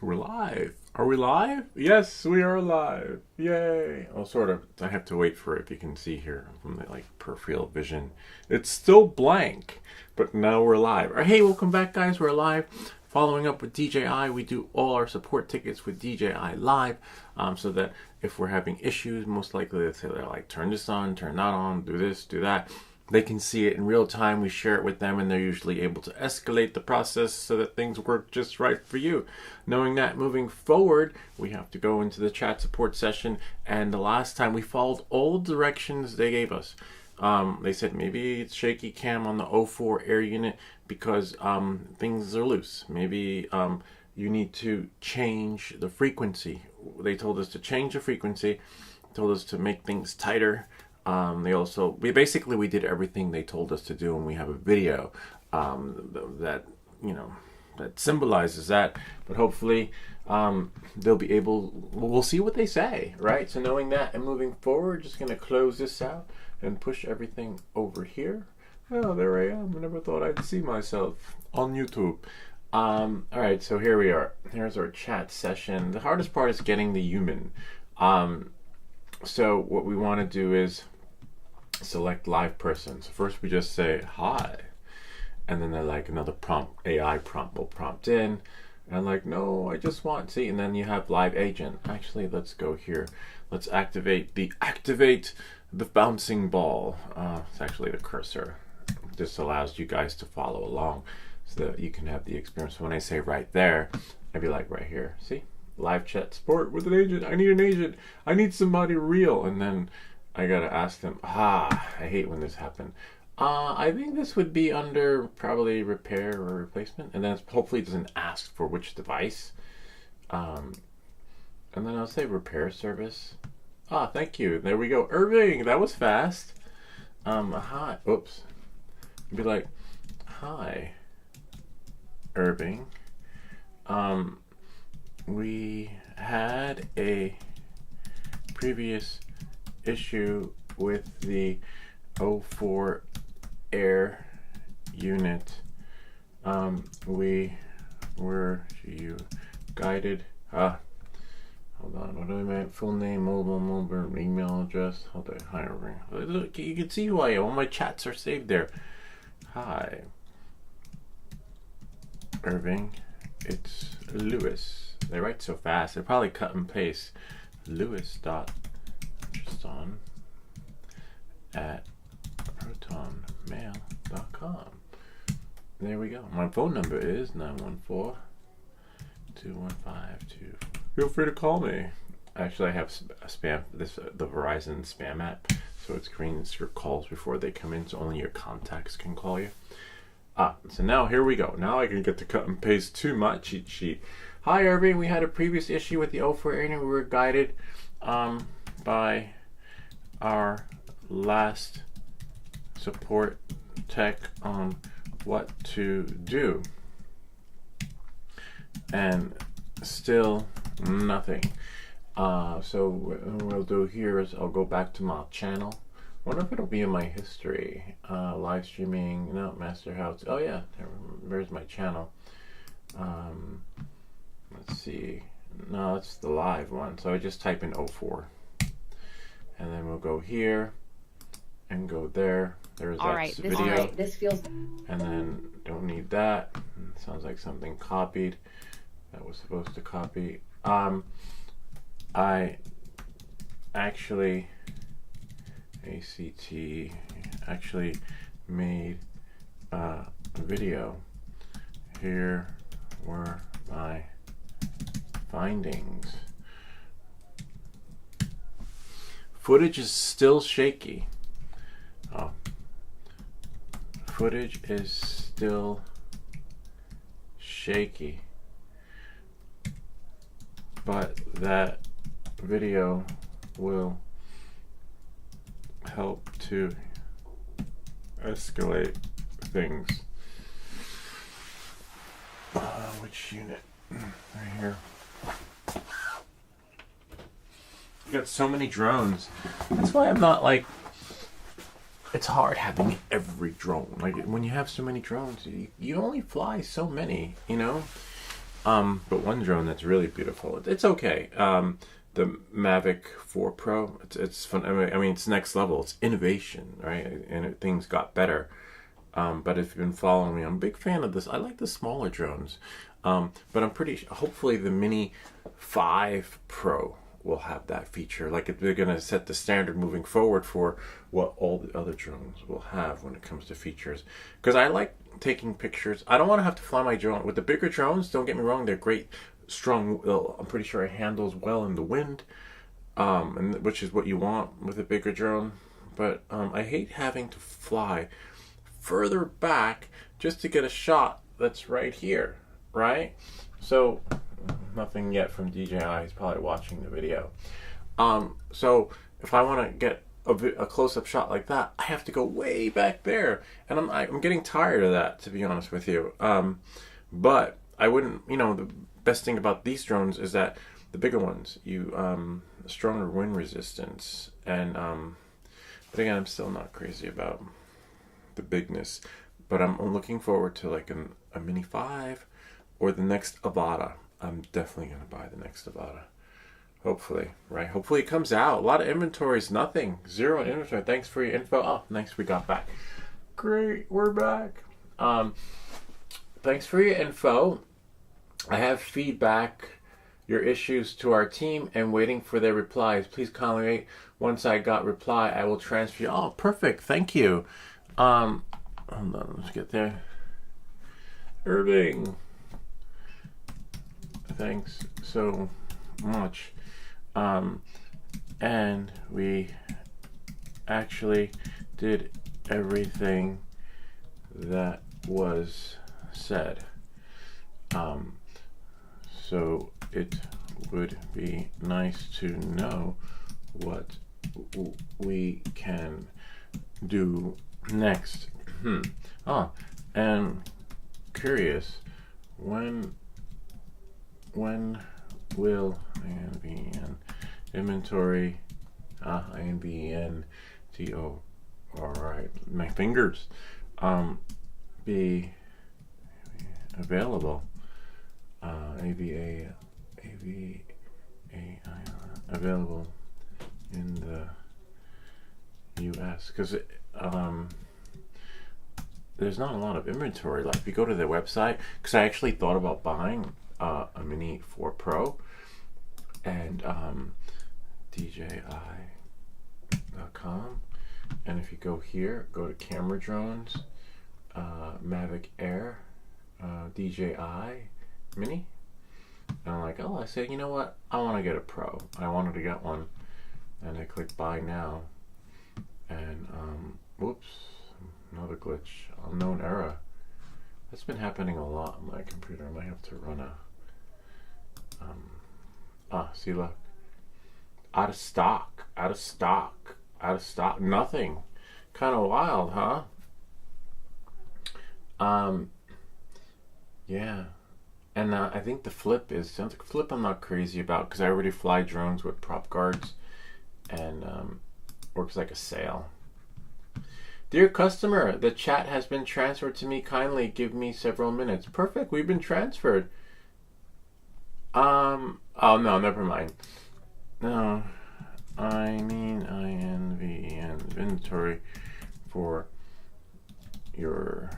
We're live. Are we live? Yes, we are live. Yay. Well, sort of. I have to wait for it. If you can see here from the peripheral vision, it's still blank, but now we're live. Hey, welcome back, guys. We're live. Following up with DJI, we do all our support tickets with DJI Live, so that if we're having issues, most likely they're like, turn this on, turn that on, do this, do that. They can see it in real time. We share it with them, and they're usually able to escalate the process so that things work just right for you. Knowing that, moving forward, we have to go into the chat support session, and the last time we followed all the directions they gave us. They said maybe it's shaky cam on the 04 air unit because things are loose. Maybe you need to change the frequency. They told us to change the frequency, told us to make things tighter. We did everything they told us to do, and we have a video that symbolizes that. But hopefully they'll be able, we'll see what they say, right? So knowing that and moving forward, just going to close this out and push everything over here. Oh, there I am. I never thought I'd see myself on YouTube. All right, so here we are. Here's our chat session. The hardest part is getting the human. So what we want to do is select live person. So first we just say hi, and then they're like another prompt, AI prompt will prompt in, and I'm like, no, I just want, see, and then you have live agent. Actually, let's go here. Let's activate the bouncing ball. It's actually the cursor. This allows you guys to follow along so that you can have the experience. When I say right there, I'd be like right here. See? Live chat support with an agent. I need an agent. I need somebody real. And then I gotta ask them. I hate when this happens. I think this would be under probably repair or replacement. And then hopefully it doesn't ask for which device. And then I'll say repair service. Thank you. There we go. Irving, that was fast. Hi. Oops. Be like, hi, Irving. We had a previous issue with the 04 air unit. We were you guided. Hold on, what do I mean? Full name, mobile number, email address. Hold on, hi, Irving. Look, you can see who I am. All my chats are saved there. Hi, Irving. It's Lewis. They write so fast. They probably cut and paste. Lewis.tristan@protonmail.com. There we go. My phone number is 914-215-2. Feel free to call me. Actually, I have spam. The Verizon spam app, so it screens your calls before they come in, so only your contacts can call you. So now here we go. Now I can get to cut and paste to my cheat sheet. Hi, Irving. We had a previous issue with the 04 air unit. We were guided by our last support tech on what to do, and still nothing. So what we'll do here is I'll go back to my channel. Wonder if it'll be in my history. Live streaming, no, master house. Oh yeah, there's my channel. Let's see. No, it's the live one. So I just type in 04. And then we'll go here and go there. There's that video. This feels. And then don't need that. Sounds like something copied. That was supposed to copy. I actually actually made a video. Here were my findings. Footage is still shaky. Footage is still shaky. But that video will help to escalate things. Which unit? Right here. You got so many drones. That's why I'm not like it's hard having every drone. Like when you have so many drones, you only fly so many, you know. But one drone that's really beautiful. It's okay. The Mavic 4 Pro. It's fun. I mean, it's next level. It's innovation, right? And things got better. But if you've been following me, I'm a big fan of this. I like the smaller drones. But I'm pretty. Hopefully, the Mini 5 Pro will have that feature. Like if they're gonna set the standard moving forward for what all the other drones will have when it comes to features. Because I like taking pictures. I don't want to have to fly my drone with the bigger drones. Don't get me wrong; they're great, strong. I'm pretty sure it handles well in the wind, and which is what you want with a bigger drone. But I hate having to fly further back just to get a shot that's right here, right? So nothing yet from DJI. He's probably watching the video. So if I want to get a close-up shot like that, I have to go way back there, and I'm getting tired of that, to be honest with you. But I wouldn't. You know, the best thing about these drones is that the bigger ones, stronger wind resistance, and but again, I'm still not crazy about the bigness. But I'm looking forward to like a Mini 5 or the next Avata. I'm definitely going to buy the next Avata. Hopefully, right? Hopefully it comes out. A lot of inventories, nothing. Zero inventory. Thanks for your info. Oh, thanks, we got back. Great, we're back. Thanks for your info. I have feedback your issues to our team and waiting for their replies. Please kindly wait. Once I got reply, I will transfer you. Oh, perfect. Thank you. Hold on, let's get there. Irving. Thanks so much. And we actually did everything that was said. So it would be nice to know what we can do next. And curious, when will INVN inventory INVN TO, alright, my fingers, be available, AVA available in the US? Because there's not a lot of inventory. Like if you go to their website, because I actually thought about buying a Mini 4 Pro, and DJI.com, and if you go here, go to camera drones, Mavic Air, DJI Mini, and I'm like, oh, I said, you know what, I want to get a Pro. I wanted to get one, and I click buy now, and whoops, another glitch, unknown error. That's been happening a lot on my computer. I might have to run see, look, out of stock, nothing. Kind of wild, huh? Yeah. And I think the flip I'm not crazy about, because I already fly drones with prop guards, and works like a sail. Dear customer, the chat has been transferred to me. Kindly give me several minutes. Perfect, we've been transferred. Oh no, never mind. No, I mean inventory for your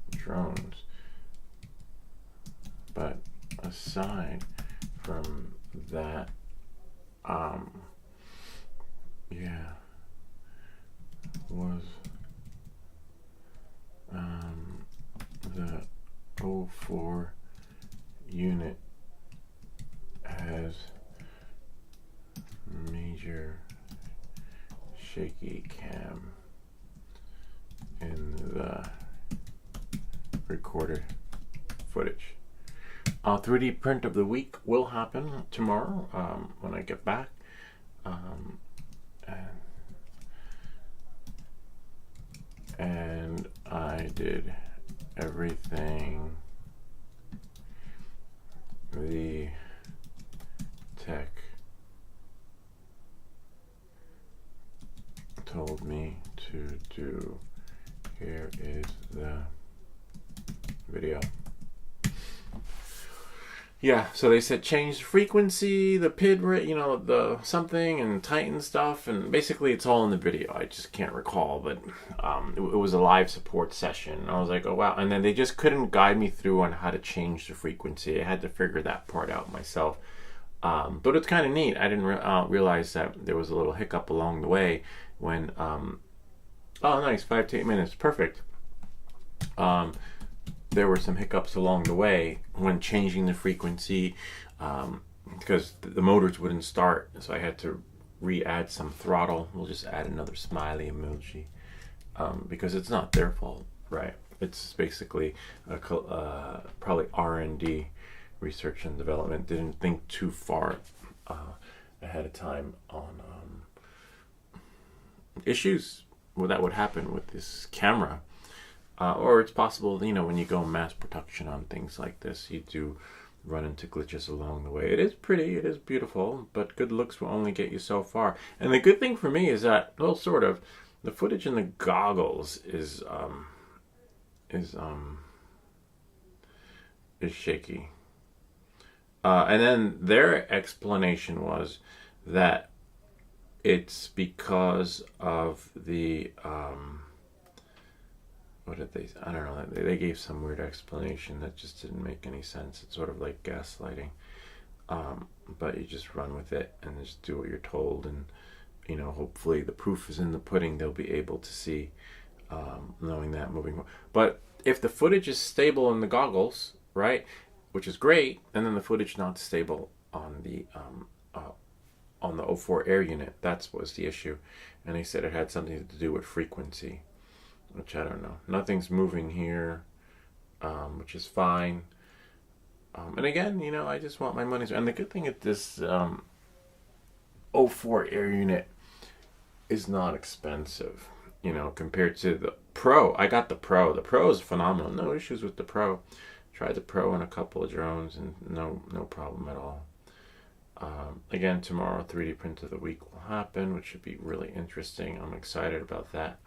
drones. But aside from that, yeah, was the 04 unit has major shaky cam in the recorded footage. 3D print of the week will happen tomorrow when I get back. And I did everything the tech told me to to do. Here is the video. Yeah, so they said change the frequency, the PID rate, you know, the something, and tighten stuff, and basically it's all in the video. I just can't recall, but it was a live support session. I was like, oh wow, and then they just couldn't guide me through on how to change the frequency. I had to figure that part out myself. But it's kind of neat. I didn't realize that there was a little hiccup along the way when, oh nice, 5 to 8 minutes, perfect. There were some hiccups along the way when changing the frequency because the motors wouldn't start, so I had to re-add some throttle. We'll just add another smiley emoji because it's not their fault, right? It's basically probably R&D, research and development, didn't think too far ahead of time on issues that would happen with this camera. Or it's possible, you know, when you go mass production on things like this, you do run into glitches along the way. It is pretty, it is beautiful, but good looks will only get you so far. And the good thing for me is that, well, sort of, the footage in the goggles is shaky. And then their explanation was that it's because of the what did they? I don't know. They gave some weird explanation that just didn't make any sense. It's sort of like gaslighting, but you just run with it and just do what you're told, and you know, hopefully the proof is in the pudding. They'll be able to see, knowing that moving. But if the footage is stable in the goggles, right, which is great, and then the footage not stable on the 04 air unit, that was the issue, and they said it had something to do with frequency. Which I don't know. Nothing's moving here, which is fine. And again, you know, I just want my money's. And the good thing is this 04 air unit is not expensive, you know, compared to the Pro. I got the Pro. The Pro is phenomenal. No issues with the Pro. Tried the Pro on a couple of drones and no problem at all. Again, tomorrow 3D print of the week will happen, which should be really interesting. I'm excited about that.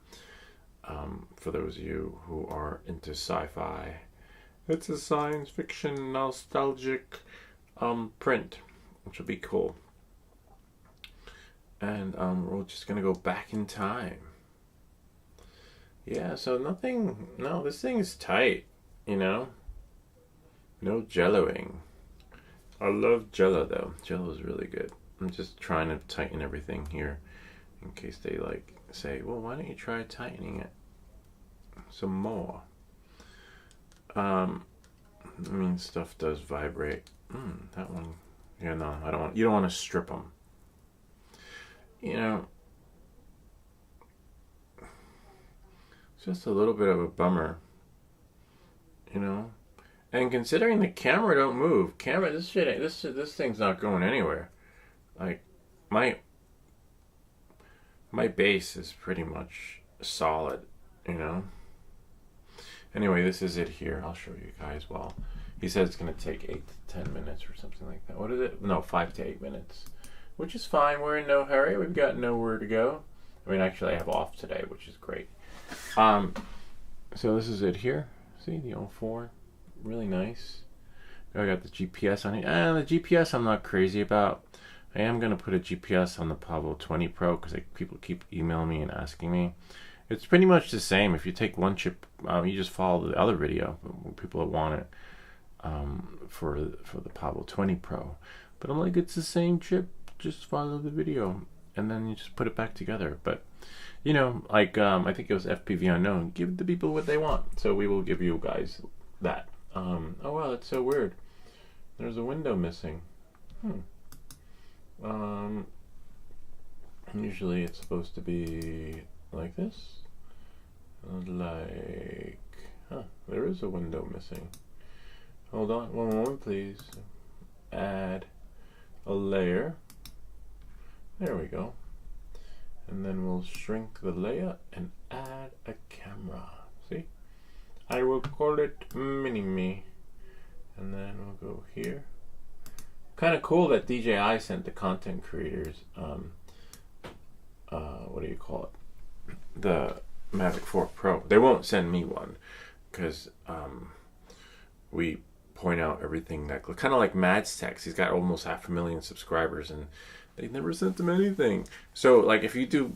For those of you who are into sci-fi, it's a science fiction nostalgic print, which will be cool. And we're just gonna go back in time. Yeah, so nothing. No, this thing is tight. You know, no jelloing. I love Jello though. Jello is really good. I'm just trying to tighten everything here, in case they like say, well, why don't you try tightening it some more? I mean, stuff does vibrate. That one, yeah, no, I don't want. You don't want to strip them. You know, it's just a little bit of a bummer. You know, and considering the camera don't move, this shit, this thing's not going anywhere. Like my base is pretty much solid, you know. Anyway, this is it here. I'll show you guys. Well, he said it's going to take 8 to 10 minutes or something like that. What is it? No, 5 to 8 minutes, which is fine. We're in no hurry. We've got nowhere to go. I mean, actually, I have off today, which is great. So this is it here. See, the 04. Really nice. I got the GPS on it. And the GPS I'm not crazy about. I am going to put a GPS on the Pablo 20 Pro because people keep emailing me and asking me. It's pretty much the same. If you take one chip, you just follow the other video. People that want it for the Pablo 20 Pro. But I'm like, it's the same chip. Just follow the video. And then you just put it back together. But, you know, like, I think it was FPV Unknown. Give the people what they want. So we will give you guys that. Oh, wow, that's so weird. There's a window missing. Usually it's supposed to be like this. Like, there is a window missing. Hold on, one moment, please. Add a layer. There we go. And then we'll shrink the layer and add a camera. See? I will call it Mini-Me. And then we'll go here. Kind of cool that DJI sent the content creators, what do you call it? the Mavic 4 Pro. They won't send me one because we point out everything that kind of like Mads Text. He's got almost 500,000 subscribers, and they never sent him anything. So like if you do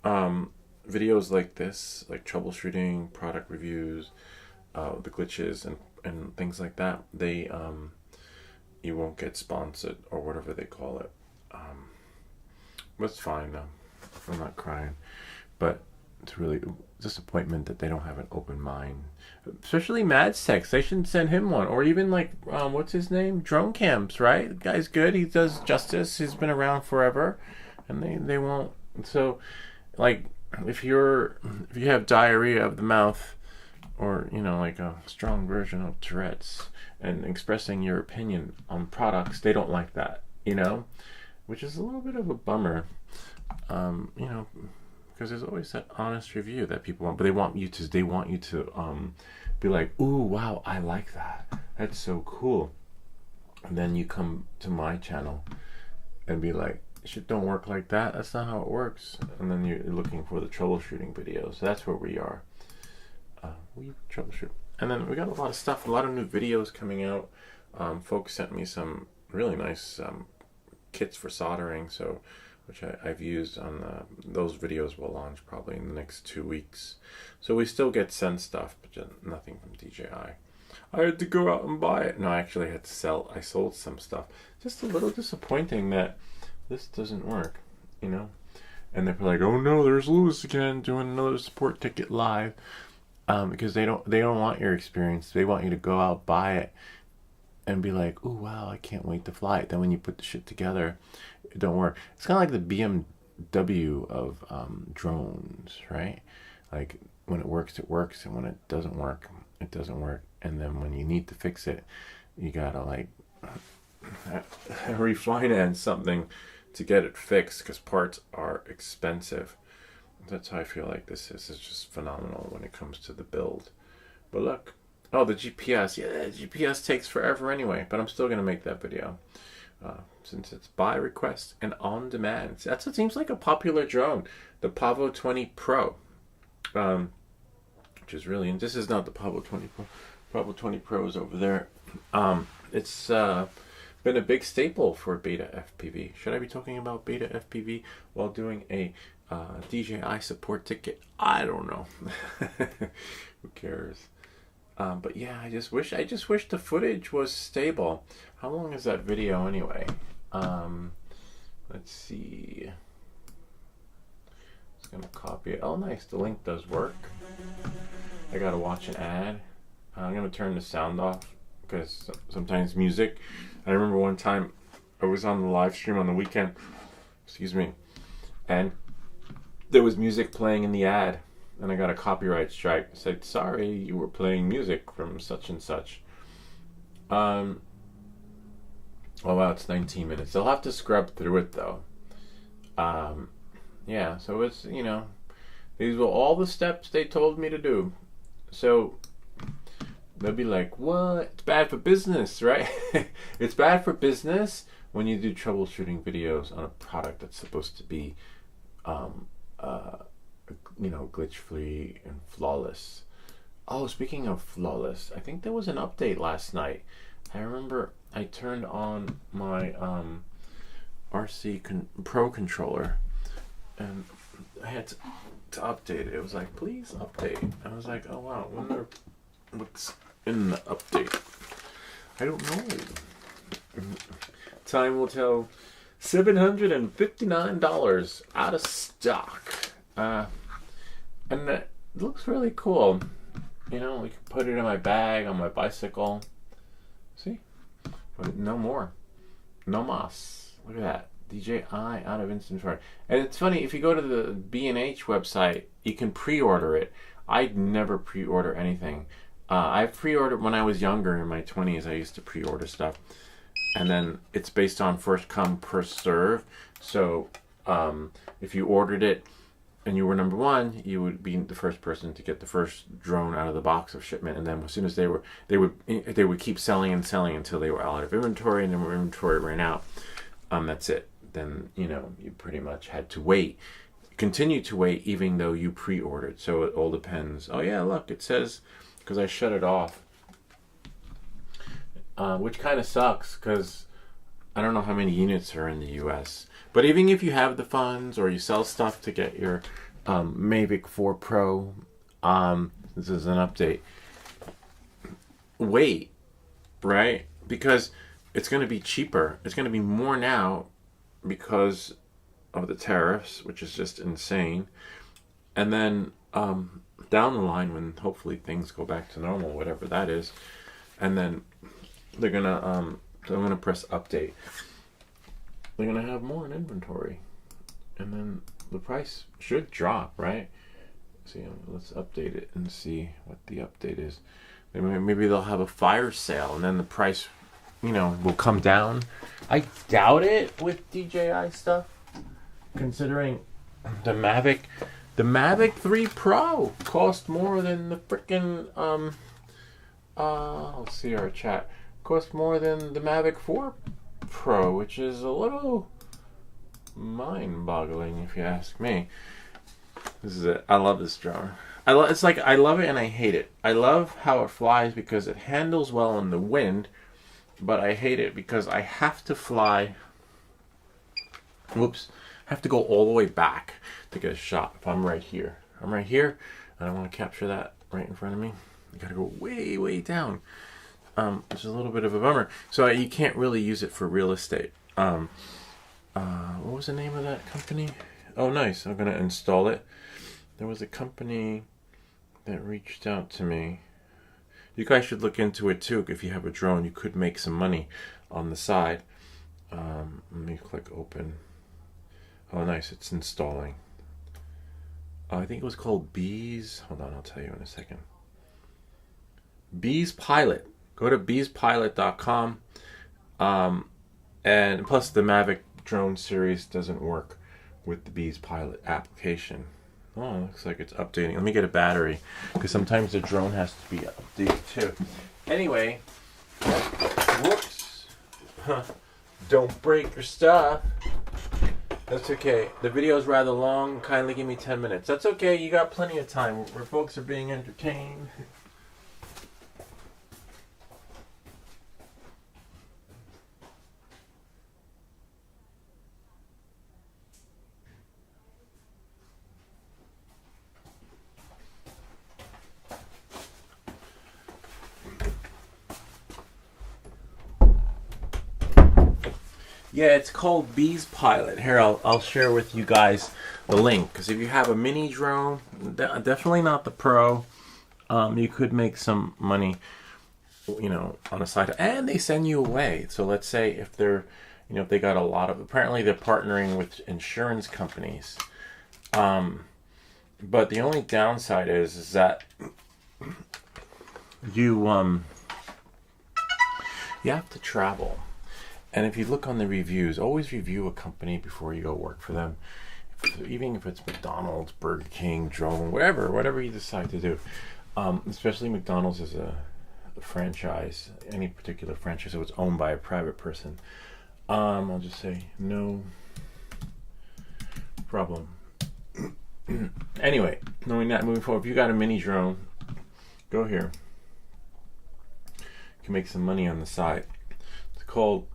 videos like this, like troubleshooting, product reviews, the glitches and things like that, they you won't get sponsored or whatever they call it. That's fine though. I'm not crying, but it's really a disappointment that they don't have an open mind. Especially Mads Text, they shouldn't send him one. Or even like what's his name? Drone Camps, right? The guy's good. He does justice. He's been around forever, and they won't. So, like, if you have diarrhea of the mouth, or like a strong version of Tourette's, and expressing your opinion on products, they don't like that, which is a little bit of a bummer, because there's always that honest review that people want, but they want you to be like, ooh, wow, I like that. That's so cool. And then you come to my channel and be like, shit don't work like that. That's not how it works. And then you're looking for the troubleshooting videos. So that's where we are. We troubleshoot. And then we got a lot of stuff, a lot of new videos coming out. Folks sent me some really nice kits for soldering, which I've used on those videos will launch probably in the next 2 weeks. So we still get sent stuff, but just nothing from DJI. I had to go out and buy it. No, I actually had to sell. I sold some stuff. Just a little disappointing that this doesn't work, And they're like, oh no, there's Lewis again doing another support ticket live. Because they don't want your experience. They want you to go out, buy it, and be like, oh wow, I can't wait to fly it. Then when you put the shit together, it don't work. It's kind of like the BMW of drones, right? Like when it works, and when it doesn't work, it doesn't work. And then when you need to fix it, you gotta like refinance something to get it fixed because parts are expensive. That's how I feel like this is. It's just phenomenal when it comes to the build. But look, the GPS. Yeah, the GPS takes forever anyway, but I'm still going to make that video. Since it's by request and on demand. That's what seems like a popular drone. The Pavo 20 Pro. Which is really, and this is not the Pavo 20 Pro. Pavo 20 Pro is over there. It's been a big staple for beta FPV. Should I be talking about beta FPV while doing a DJI support ticket? I don't know. Who cares? But yeah, I just wish the footage was stable. How long is that video anyway? Let's see. Just gonna copy it. Oh, nice. The link does work. I gotta watch an ad. I'm gonna turn the sound off because sometimes music. I remember one time I was on the live stream on the weekend. Excuse me, and there was music playing in the ad, and I got a copyright strike. I said, sorry, you were playing music from such and such. Oh wow, it's 19 minutes. They'll have to scrub through it though. Yeah, so it's, these were all the steps they told me to do. So they'll be like, what? It's bad for business, right? It's bad for business when you do troubleshooting videos on a product that's supposed to be glitch free and flawless. Oh, speaking of flawless, I think there was an update last night. I remember I turned on my RC Pro controller and I had to update it. It was like, please update. I was like, oh wow, I wonder what's in the update. I don't know. Time will tell. $759 out of stock. And it looks really cool. We can put it in my bag on my bicycle. See? But no more. No mas. Look at that. DJI out of inventory. And it's funny, if you go to the B&H website, you can pre-order it. I'd never pre-order anything. I pre-ordered when I was younger in my 20s. I used to pre-order stuff. And then it's based on first come, first serve. So if you ordered it and you were number one, you would be the first person to get the first drone out of the box of shipment. And then as soon as they would keep selling and selling until they were out of inventory, and then when inventory ran out, that's it. Then you pretty much had to wait continue to wait even though you pre-ordered. So it all depends. Oh yeah, look, it says, because I shut it off, which kind of sucks because I don't know how many units are in the US. But even if you have the funds or you sell stuff to get your Mavic 4 Pro, this is an update, wait, right? Because it's going to be cheaper. It's going to be more now because of the tariffs, which is just insane. And then down the line, when hopefully things go back to normal, whatever that is, and then they're gonna I'm gonna press update. They're gonna have more in inventory, and then the price should drop, right? See, let's update it and see what the update is. Maybe they'll have a fire sale, and then the price, will come down. I doubt it with DJI stuff, considering the Mavic 3 Pro cost more than the freaking let's see our chat. Cost more than the Mavic 4 Pro, which is a little mind-boggling if you ask me. This is it. I love this drone. I love it and I hate it. I love how it flies because it handles well in the wind, but I hate it because I have to fly. Whoops. I have to go all the way back to get a shot. If I'm right here, and I want to capture that right in front of me, I gotta go way, way down. Which is a little bit of a bummer. So you can't really use it for real estate. What was the name of that company? Oh, nice. I'm gonna install it. There was a company that reached out to me. You guys should look into it too. If you have a drone, you could make some money on the side. Let me click open. Oh, nice. It's installing. I think it was called Bees. Hold on, I'll tell you in a second. Bees Pilot. Go to beespilot.com. And plus, the Mavic drone series doesn't work with the Bees Pilot application. Oh, it looks like it's updating. Let me get a battery, because sometimes the drone has to be updated too. Anyway, whoops. Don't break your stuff. That's okay. The video is rather long. Kindly give me 10 minutes. That's okay. You got plenty of time where folks are being entertained. Yeah, it's called Bees Pilot. Here, I'll share with you guys the link, because if you have a mini drone, definitely not the Pro, you could make some money, on the side, and they send you away. So let's say if they're, if they got a lot of, apparently they're partnering with insurance companies, but the only downside is that you have to travel. And if you look on the reviews, always review a company before you go work for them. Even if it's McDonald's, Burger King, drone, whatever you decide to do. Especially McDonald's is a franchise, any particular franchise, so it's owned by a private person. I'll just say no problem. Anyway, knowing that, moving forward, if you got a mini drone, go here. You can make some money on the side. It's called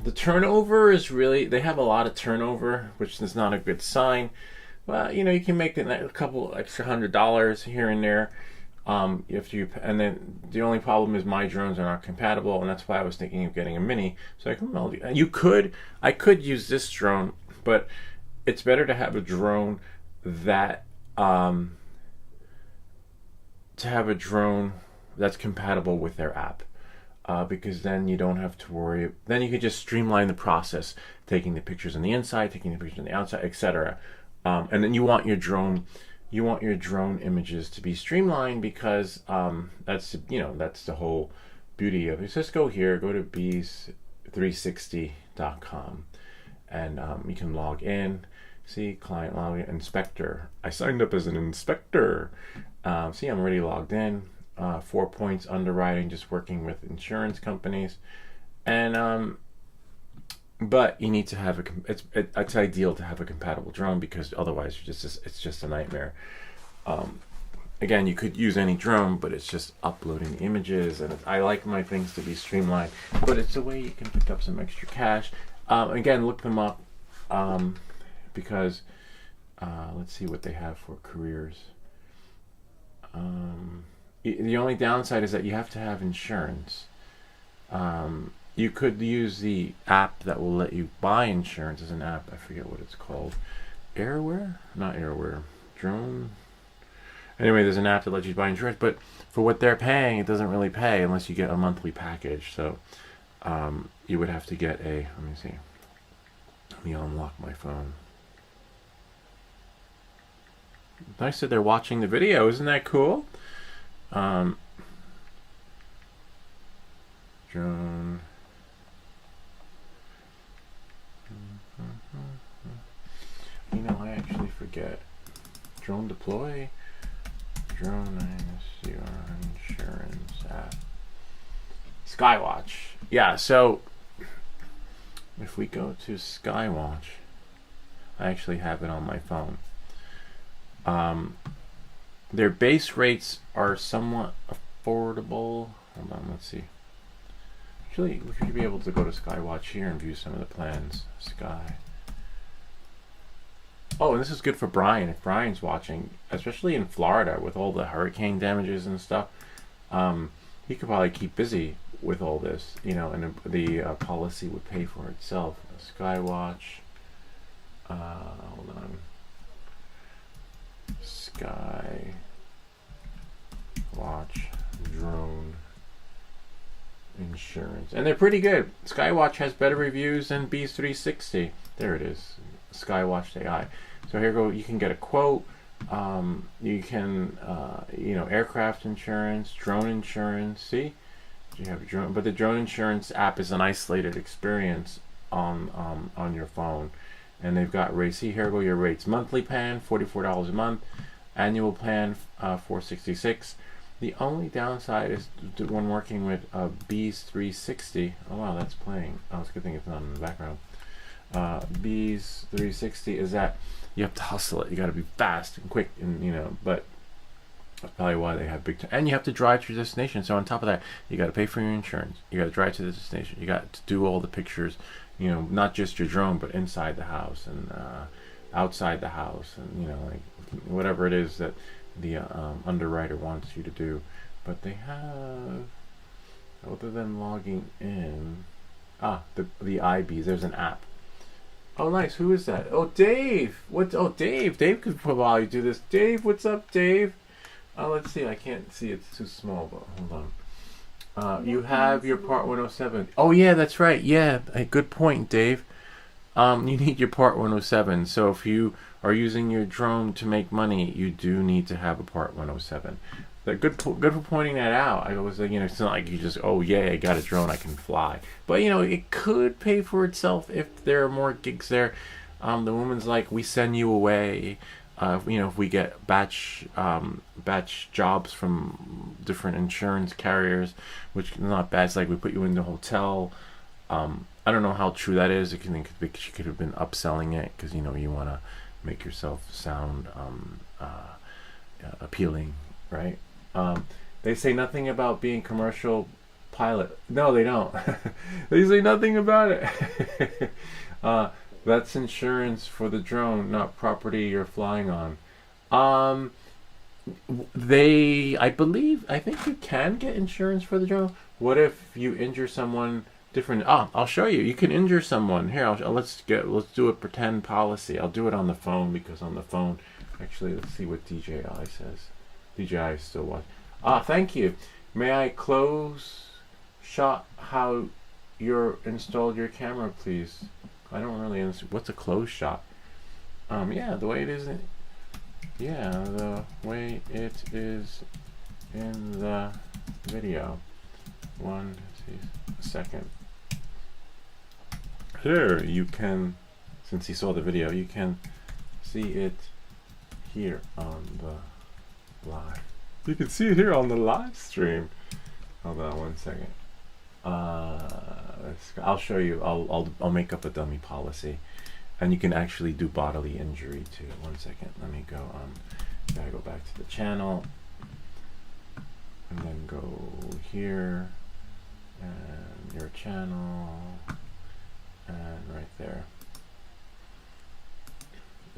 the turnover is really, they have a lot of turnover, which is not a good sign. Well, you can make a couple extra $100 here and there. And then the only problem is my drones are not compatible, and that's why I was thinking of getting a mini. So I could use this drone, but it's better to have a drone that that's compatible with their app, because then you don't have to worry. Then you can just streamline the process, taking the pictures on the inside, taking the pictures on the outside, etc. And then you want your drone images to be streamlined, because that's the whole beauty of it. So just go here, go to bees360.com, and you can log in. See, client login, inspector. I signed up as an inspector. See, I'm already logged in. 4 points underwriting, just working with insurance companies. And but you need to have it's ideal to have a compatible drone, because otherwise it's just a nightmare. Again, you could use any drone, but it's just uploading images, and I like my things to be streamlined, but it's a way you can pick up some extra cash. Again, look them up, because let's see what they have for careers. The only downside is that you have to have insurance. You could use the app that will let you buy insurance as an app. I forget what it's called. Airware? Not Airware. Drone? Anyway, there's an app that lets you buy insurance, but for what they're paying, it doesn't really pay unless you get a monthly package. So you would have to get a, let me see. Let me unlock my phone. Nice that they're watching the video. Isn't that cool? Drone. You know, I actually forget. Drone deploy. Drone your insurance app. Skywatch. Yeah, so if we go to Skywatch, I actually have it on my phone. Their base rates are somewhat affordable. Hold on, let's see. Actually, we should be able to go to Skywatch here and view some of the plans. Sky. Oh, and this is good for Brian. If Brian's watching, especially in Florida with all the hurricane damages and stuff, he could probably keep busy with all this, you know, and the policy would pay for itself. Skywatch. Hold on. Skywatch drone insurance, and they're pretty good. Skywatch has better reviews than Bees 360. There it is, Skywatch AI. So here go. You can get a quote. You can, you know, aircraft insurance, drone insurance. See, you have a drone, but the drone insurance app is an isolated experience on your phone, and they've got rates. See, here go your rates. Monthly plan $44 a month. Annual plan $466. The only downside is when working with Bees 360. Oh wow, that's playing. Oh, it's a good thing it's not in the background. Bees 360 is that you have to hustle it. You got to be fast and quick, and you know. But that's probably why they have big. And you have to drive to your destination. So on top of that, you got to pay for your insurance. You got to drive to the destination. You got to do all the pictures. You know, not just your drone, but inside the house and outside the house, and you know, like whatever it is that the underwriter wants you to do. But they have, other than logging in, the IBs. There's an app. Oh, nice. Who is that? Oh, Dave. What? Oh, Dave. Dave could probably do this. Dave, what's up, Dave? Let's see. I can't see. It's too small. But hold on. You have your Part 107. Oh, yeah, that's right. Yeah, a good point, Dave. You need your Part 107. So if you are using your drone to make money, you do need to have a Part 107. But good for pointing that out. I was like, you know, it's not like you just, oh yeah, I got a drone, I can fly. But you know, it could pay for itself if there are more gigs there. The woman's like, we send you away. You know, if we get batch jobs from different insurance carriers, which is not bad. It's like we put you in the hotel. I don't know how true that is. She could have been upselling it because, you know, you want to make yourself sound appealing, right? They say nothing about being commercial pilot. No, they don't. They say nothing about it. That's insurance for the drone, not property you're flying on. I think you can get insurance for the drone. What if you injure someone different? I'll show you. You can injure someone. Here, let's do a pretend policy. I'll do it on the phone because on the phone, actually, let's see what DJI says. DJI is still watching. Thank you. May I close shot how you're installed your camera, please? I don't really understand. What's a close shot? Yeah, the way it is. Yeah, the way it is in the video. One second. Here you can, since you saw the video, you can see it here on the live. You can see it here on the live stream. Hold on one second. I'll show you. I'll make up a dummy policy, and you can actually do bodily injury too. 1 second. Let me go. Gotta go back to the channel, and then go here, and your channel, and right there.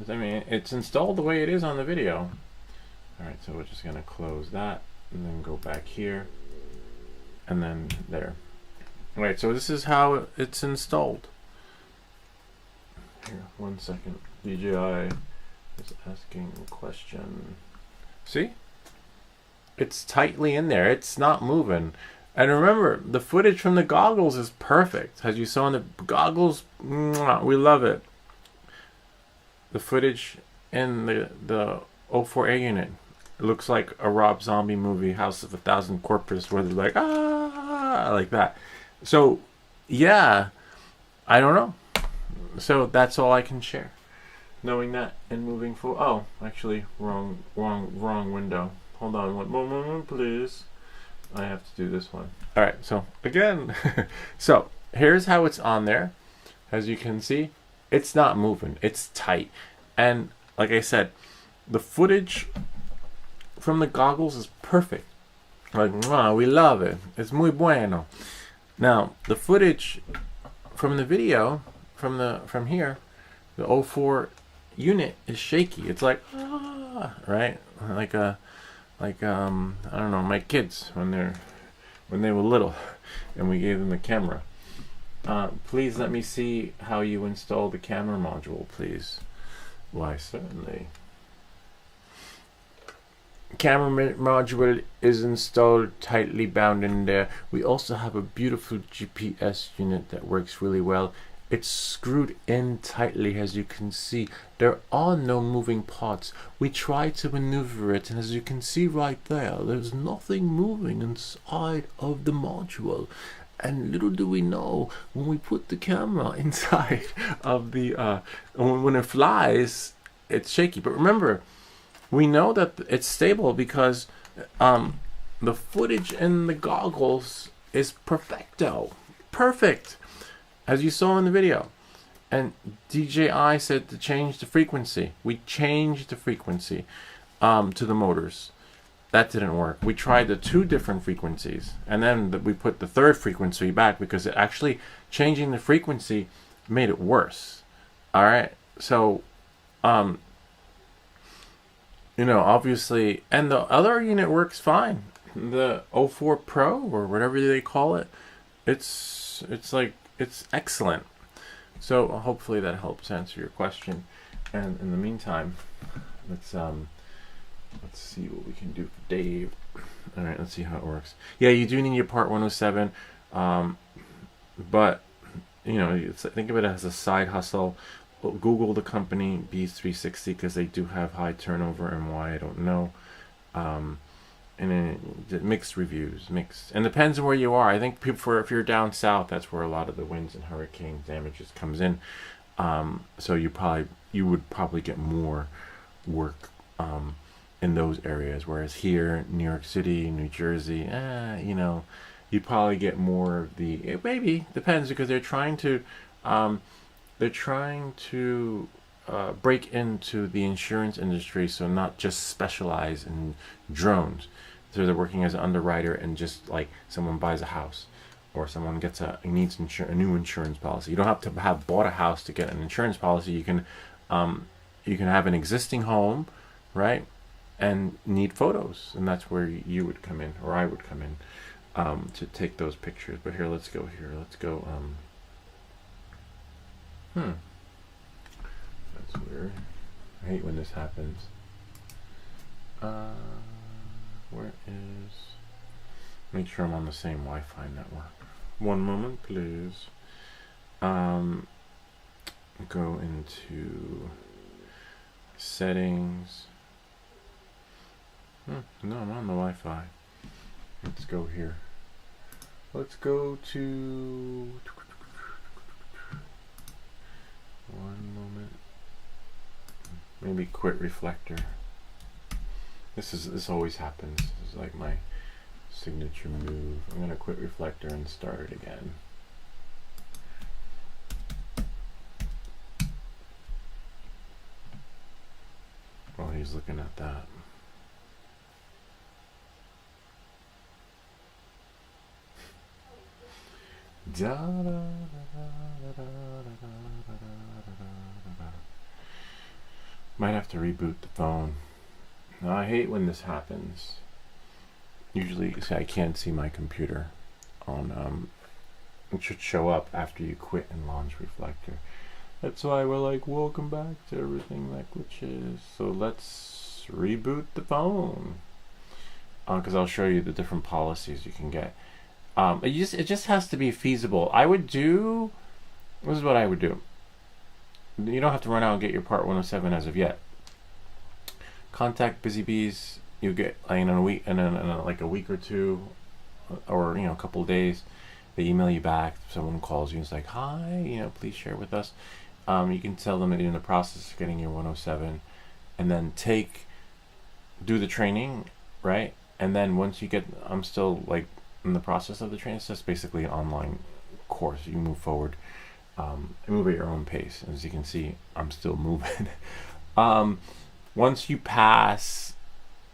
I mean, it's installed the way it is on the video. All right, so we're just gonna close that, and then go back here, and then there. All right, so this is how it's installed. Here, 1 second. DJI is asking a question. See? It's tightly in there. It's not moving. And remember, the footage from the goggles is perfect. As you saw in the goggles, we love it. The footage in the 04A unit, it looks like a Rob Zombie movie, House of a Thousand Corpses, where they're like, ah, like that. So, yeah, I don't know. So that's all I can share. Knowing that and moving forward. Oh, actually, wrong window. Hold on one moment, please. I have to do this one. All right, so again, so here's how it's on there. As you can see, it's not moving. It's tight. And like I said, the footage from the goggles is perfect. Like, we love it. It's muy bueno. Now, the footage from the video, from here, the 04 unit is shaky. It's like, right? Like I don't know, my kids when they were little, and we gave them a camera. Please let me see how you install the camera module, please. Why, certainly. Camera module is installed, tightly bound in there. We also have a beautiful GPS unit that works really well. It's screwed in tightly, as you can see. There are no moving parts. We try to maneuver it, and as you can see right there, there's nothing moving inside of the module. And little do we know, when we put the camera inside of the when it flies, it's shaky. But remember, we know that it's stable because the footage in the goggles is perfecto, perfect, as you saw in the video. And DJI said to change the frequency. We changed the frequency to the motors. That didn't work. We tried the 2 different frequencies, and then we put the 3rd frequency back because it actually changing the frequency made it worse. All right, so you know, obviously, and the other unit works fine. The 04 Pro or whatever they call it, it's excellent. So hopefully that helps answer your question. And in the meantime, let's see what we can do for Dave. All right, let's see how it works. Yeah, you do need your part 107, but you know, think of it as a side hustle. Google the company Bees360 because they do have high turnover, and why I don't know. And then mixed reviews, and depends on where you are. I think if you're down south, that's where a lot of the winds and hurricane damages comes in. So you would probably get more work in those areas, whereas here, New York City, New Jersey, you know, you probably get more of the. It maybe depends because they're trying to break into the insurance industry, so not just specialize in drones. So they're working as an underwriter, and just like someone buys a house or someone needs a new insurance policy. You don't have to have bought a house to get an insurance policy. You can have an existing home, right, and need photos, and that's where you would come in, or I would come in, to take those pictures. But here, let's go here. Let's go. That's weird. I hate when this happens. Where is... Make sure I'm on the same Wi-Fi network. One moment, please. Go into settings. No, I'm on the Wi-Fi. Let's go here. Let's go to... One moment. Maybe quit reflector. This always happens. This is like my signature move. I'm going to quit reflector and start it again. While he's looking at that. Might have to reboot the phone. Now, I hate when this happens. Usually, see, I can't see my computer on. It should show up after you quit and launch reflector. That's why we're like, welcome back to everything that glitches. So let's reboot the phone. Because I'll show you the different policies you can get. It just has to be feasible. This is what I would do. You don't have to run out and get your Part 107 as of yet. Contact Busy Bees. You get in a week, and then like a week or two, or a couple of days, they email you back. Someone calls you and is like, "Hi, please share with us." You can tell them that you're in the process of getting your 107, and then do the training, right? And then once you get, I'm still like in the process of the training. It's just basically an online course. You move forward, move at your own pace. As you can see, I'm still moving. Once you pass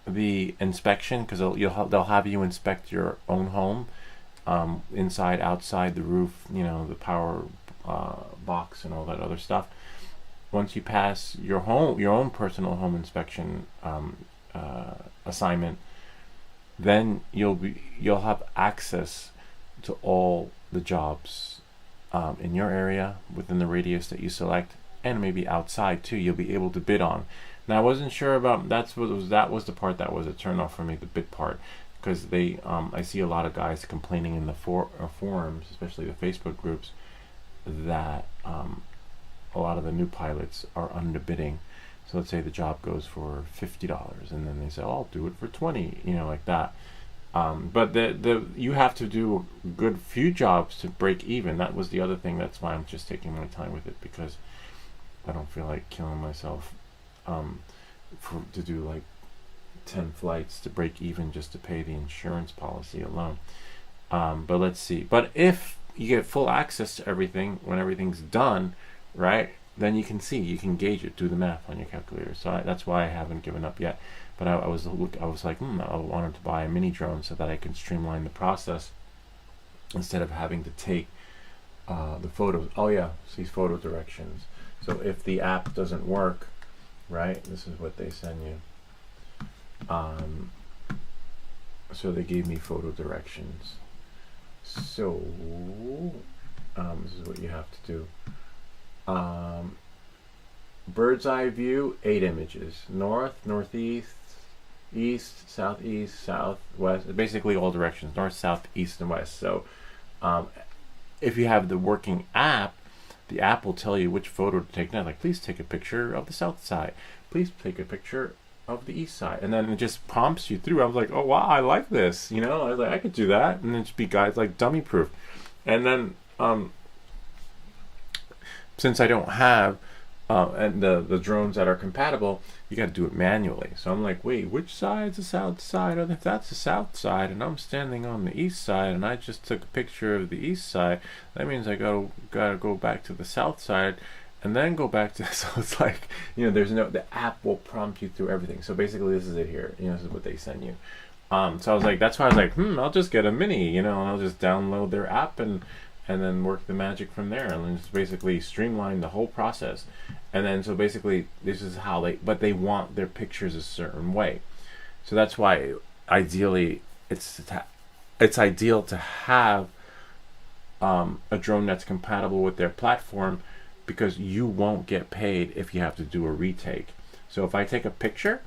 the inspection, because they'll have you inspect your own home, inside, outside, the roof, the power box and all that other stuff. Once you pass your own personal home inspection assignment, then you'll have access to all the jobs in your area within the radius that you select, and maybe outside too. You'll be able to bid on. Now, I wasn't sure about that was the part that was a turn off for me, the bid part, because I see a lot of guys complaining in the forums, especially the Facebook groups, that a lot of the new pilots are underbidding. So let's say the job goes for $50, and then they say, "Oh, I'll do it for $20," like that. But you have to do a good few jobs to break even. That was the other thing. That's why I'm just taking my time with it, because I don't feel like killing myself to do like 10 flights to break even just to pay the insurance policy alone. But let's see. But if you get full access to everything when everything's done, right, then you can gauge it, do the math on your calculator. So that's why I haven't given up yet. But I was like, I wanted to buy a mini drone so that I can streamline the process instead of having to take the photos. Oh yeah, see photo directions. So if the app doesn't work, right, this is what they send you. So they gave me photo directions. So this is what you have to do. Bird's eye view, 8 images. North, northeast, east, southeast, southwest. Basically all directions. North, south, east, and west. So if you have the working app, the app will tell you which photo to take now. Like, please take a picture of the south side. Please take a picture of the east side. And then it just prompts you through. I was like, oh wow, I like this. I was like, I could do that. And then just be guys like dummy proof. And then since I don't have and the drones that are compatible, you got to do it manually. So I'm like, wait, which side's the south side? Or if that's the south side and I'm standing on the east side and I just took a picture of the east side, that means I gotta go back to the south side and then go back to. So it's like, the app will prompt you through everything. So basically this is it here. This is what they send you. So I was like, that's why I was like, I'll just get a mini, and I'll just download their app and then work the magic from there, and then just basically streamline the whole process. And then so basically this is how they want their pictures a certain way. So that's why ideally it's ideal to have a drone that's compatible with their platform, because you won't get paid if you have to do a retake. So if I take a picture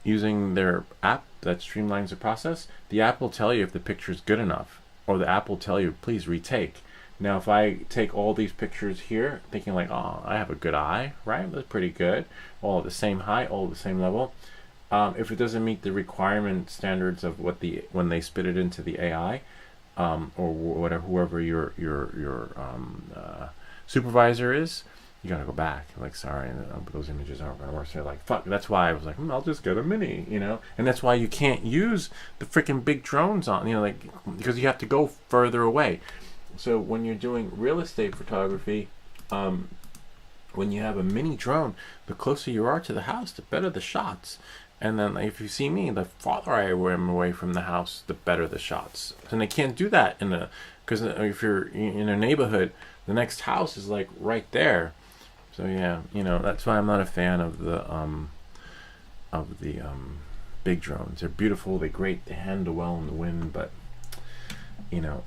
using their app that streamlines the process, the app will tell you if the picture is good enough, or the app will tell you, please retake. Now, if I take all these pictures here, thinking like, oh, I have a good eye, right? That's pretty good. All at the same height, all at the same level. If it doesn't meet the requirement standards of when they spit it into the AI, or whatever, whoever your supervisor is, you gotta go back. Like, sorry, those images aren't gonna work. So like, fuck. That's why I was like, I'll just get a mini, you know. And that's why you can't use the freaking big drones on, you know, like, because you have to go further away. So when you're doing real estate photography, when you have a mini drone, the closer you are to the house, the better the shots. And then if you see me, the farther I am away from the house, the better the shots. And they can't do that because if you're in a neighborhood, the next house is like right there. So yeah, you know, that's why I'm not a fan of the big drones. They're beautiful, they're great, they handle well in the wind, but you know,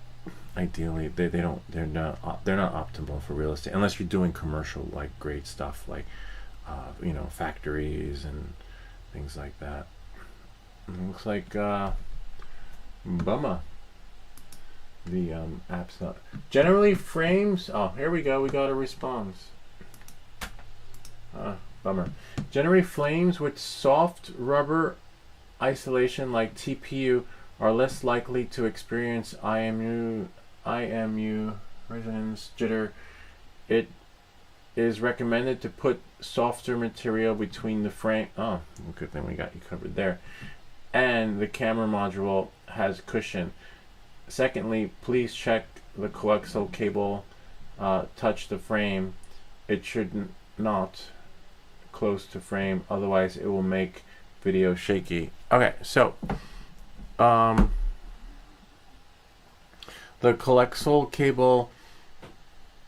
ideally they're not optimal for real estate unless you're doing commercial like great stuff like you know, factories and things like that. It looks like bummer. The app's not generally frames. Oh, here we go. We got a response. Bummer. Generally, flames with soft rubber isolation like TPU are less likely to experience IMU resonance jitter. It is recommended to put softer material between the frame. Oh, good thing we got you covered there. And the camera module has cushion. Secondly, please check the coaxial cable touch the frame. It should not close to frame, otherwise it will make video shaky. Okay, so the coaxial cable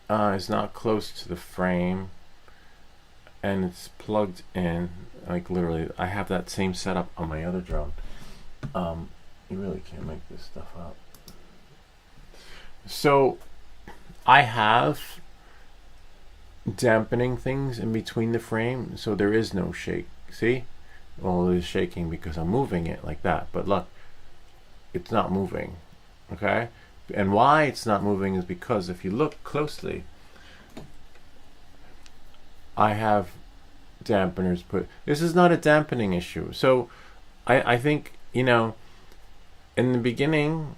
is not close to the frame and it's plugged in. Like literally, I have that same setup on my other drone. You really can't make this stuff up. So I have dampening things in between the frame, so there is no shake. See? Well, it is shaking because I'm moving it like that, but look, it's not moving. Okay? And why it's not moving is because if you look closely, I have dampeners put. This is not a dampening issue. So I think, you know, in the beginning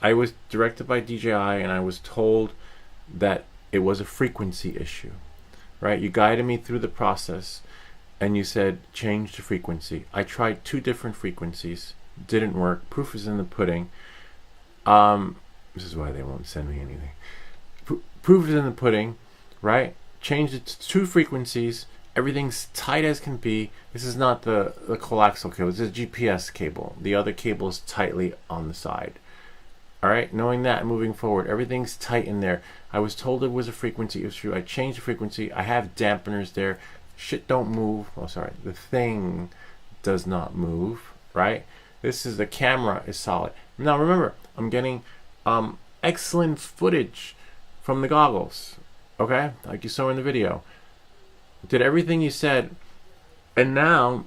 I was directed by DJI and I was told that it was a frequency issue, right? You guided me through the process and you said change the frequency. I tried 2 different frequencies, didn't work. Proof is in the pudding. This is why they won't send me anything. Proof is in the pudding, right? Changed it to 2 frequencies. Everything's tight as can be. This is not the coaxial cable. This is a GPS cable. The other cable is tightly on the side. All right, knowing that, moving forward, everything's tight in there. I was told it was a frequency issue. I changed the frequency. I have dampeners there. Shit don't move. Oh, sorry. The thing does not move, right? This is, the camera is solid. Now remember, I'm getting excellent footage from the goggles, okay? Like you saw in the video. Did everything you said, and now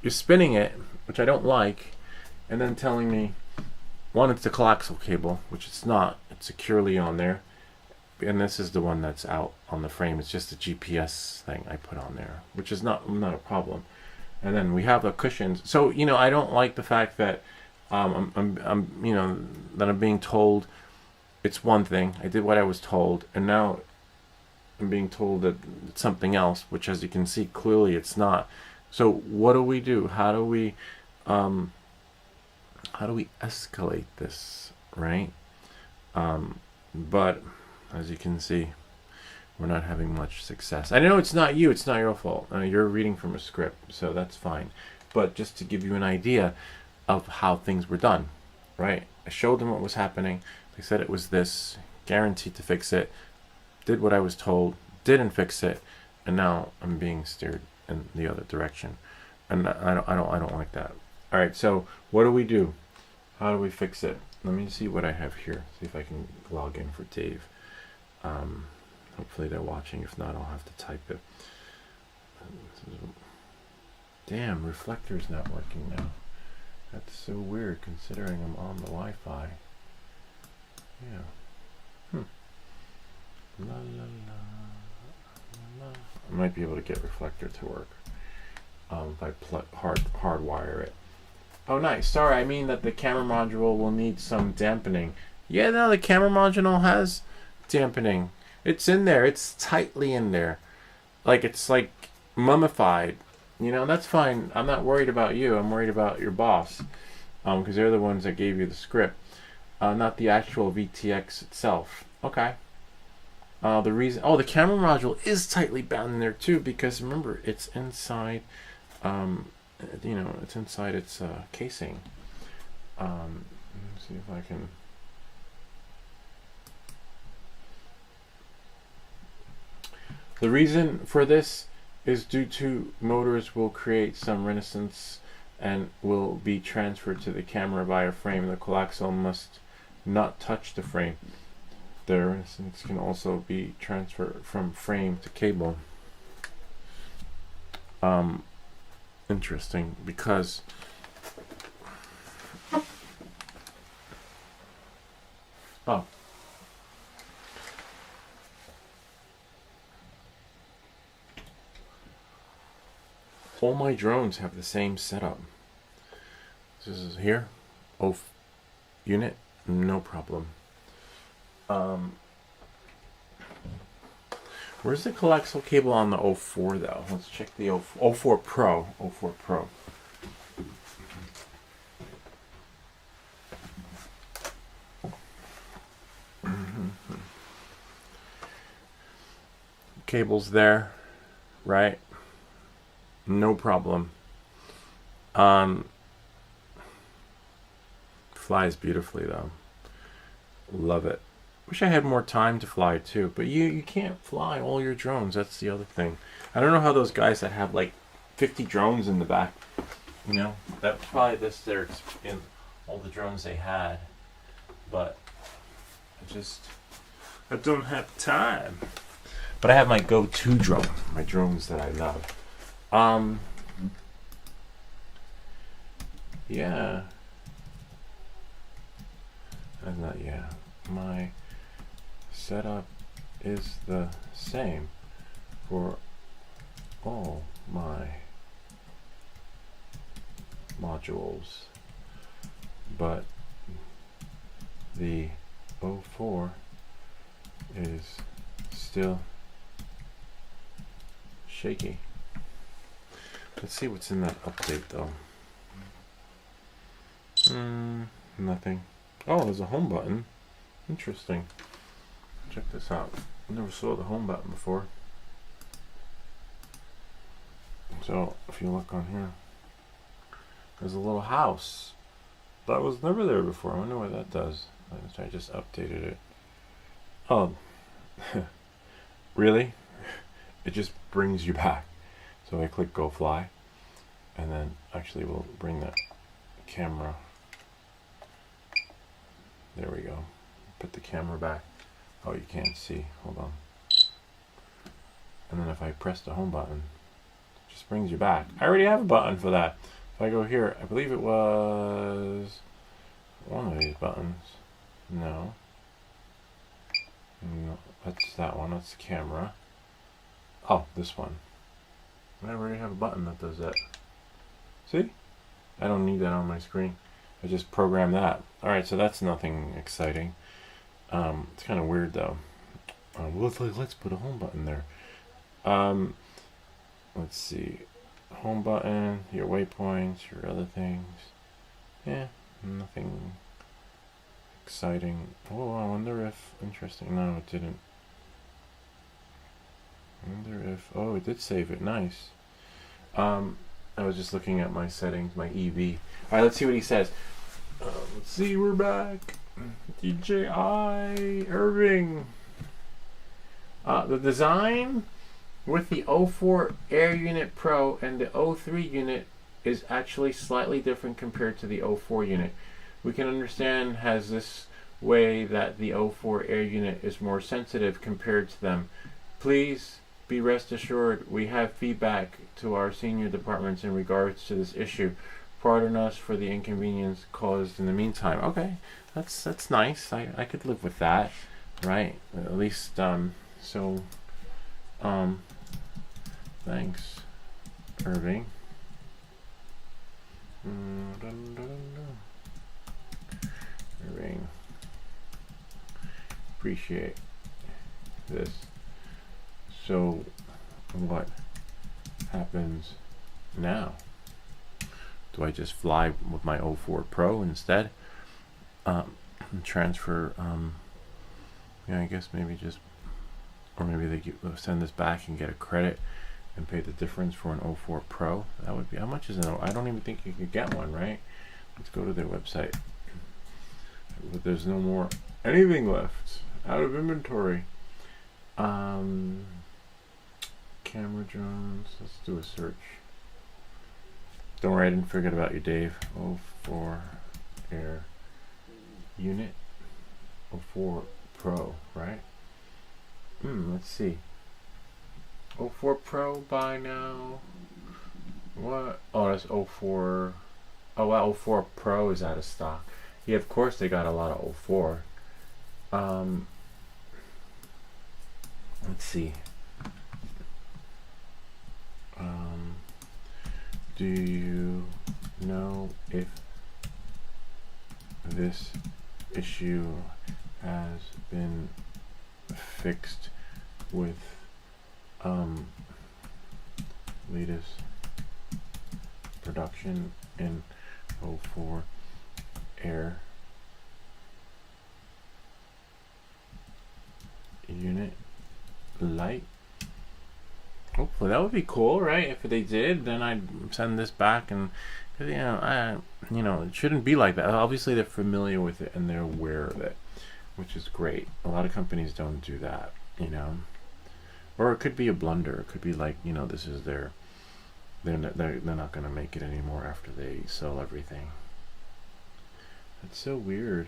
you're spinning it, which I don't like, and then telling me, one, it's the coaxial cable, which it's not. It's securely on there. And this is the one that's out on the frame. It's just a GPS thing I put on there, which is not a problem. And then we have the cushions. So, you know, I don't like the fact that I'm you know, that I'm being told it's one thing. I did what I was told, and now I'm being told that it's something else, which, as you can see, clearly it's not. So what do we do? How do we escalate this, right? But as you can see, we're not having much success. I know it's not you, it's not your fault. You're reading from a script, so that's fine. But just to give you an idea of how things were done, right? I showed them what was happening. They said it was this, guaranteed to fix it. Did what I was told, didn't fix it, and now I'm being steered in the other direction. And I don't like that. All right, so what do we do? How do we fix it? Let me see what I have here. See if I can log in for Dave. Hopefully they're watching. If not, I'll have to type it. Damn, reflector's not working now. That's so weird considering I'm on the Wi-Fi. Yeah. La, la, la, la. I might be able to get reflector to work if I hardwire it. Oh, nice. Sorry, I mean that the camera module will need some dampening. Yeah, no, the camera module has dampening. It's in there. It's tightly in there. Like it's like mummified. You know, that's fine. I'm not worried about you. I'm worried about your boss. Because they're the ones that gave you the script. Not the actual VTX itself. Okay. The reason... Oh, the camera module is tightly bound in there too, because remember, it's inside... you know, it's inside its casing. Let's see if I can... The reason for this is due to motors will create some resonance and will be transferred to the camera by a frame. The coaxial must not touch the frame. The resonance can also be transferred from frame to cable. Interesting, because all my drones have the same setup. This is here, unit, no problem. Where's the coaxial cable on the 04 though? Let's check the 04 Pro. 04 Pro. Cable's there, right? No problem. Flies beautifully though. Love it. Wish I had more time to fly too, but you can't fly all your drones. That's the other thing. I don't know how those guys that have like 50 drones in the back, you know, that's probably their in all the drones they had, but I don't have time. But I have my go-to drone, my drones that I love. Yeah. And that, yeah, my setup is the same for all my modules, but the 04 is still shaky. Let's see what's in that update though. Nothing. Oh, there's a home button. Interesting. Check this out. I never saw the home button before. So if you look on here, there's a little house that was never there before. I wonder what that does. I just updated it. Oh, really? It just brings you back. So I click go fly, and then actually we'll bring that camera. There we go. Put the camera back. Oh, you can't see. Hold on. And then if I press the home button, it just brings you back. I already have a button for that. If I go here, I believe it was one of these buttons. No. No, that's that one. That's the camera. Oh, this one. I already have a button that does that. See? I don't need that on my screen. I just programmed that. Alright, so that's nothing exciting. It's kind of weird though. Let's put a home button there. Let's see. Home button, your waypoints, your other things. Yeah, nothing exciting. Oh, I wonder if... Interesting. No, it didn't. I wonder if... Oh, it did save it. Nice. I was just looking at my settings, my EV. Alright, let's see what he says. Let's see, we're back. DJI Irving. The design with the 04 Air Unit Pro and the 03 unit is actually slightly different compared to the 04 unit. We can understand has this way that the 04 Air unit is more sensitive compared to them. Please be rest assured we have feedback to our senior departments in regards to this issue. Pardon us for the inconvenience caused in the meantime. Okay, that's nice. I could live with that, right? At least thanks, Irving. Irving, appreciate this. So what happens now? Do I just fly with my 04 Pro instead? Transfer, yeah, I guess maybe just, or maybe they send this back and get a credit and pay the difference for an 04 Pro. That would be, how much is it? I don't even think you could get one, right? Let's go to their website. But there's no more anything left. Out of inventory. Camera drones. Let's do a search. Don't worry, I didn't forget about you, Dave. 04 Air unit. 04 Pro, right? Let's see. 04 Pro by now. What? Oh, that's 04. Oh, wow, 04 Pro is out of stock. Yeah, of course they got a lot of 04. Let's see. Do you know if this issue has been fixed with latest production in 04 Air unit lite? Hopefully that would be cool, right? If they did, then I'd send this back, and cause, it shouldn't be like that. Obviously they're familiar with it and they're aware of it, which is great. A lot of companies don't do that, or it could be a blunder. It could be like, this is they're not going to make it anymore after they sell everything. That's so weird.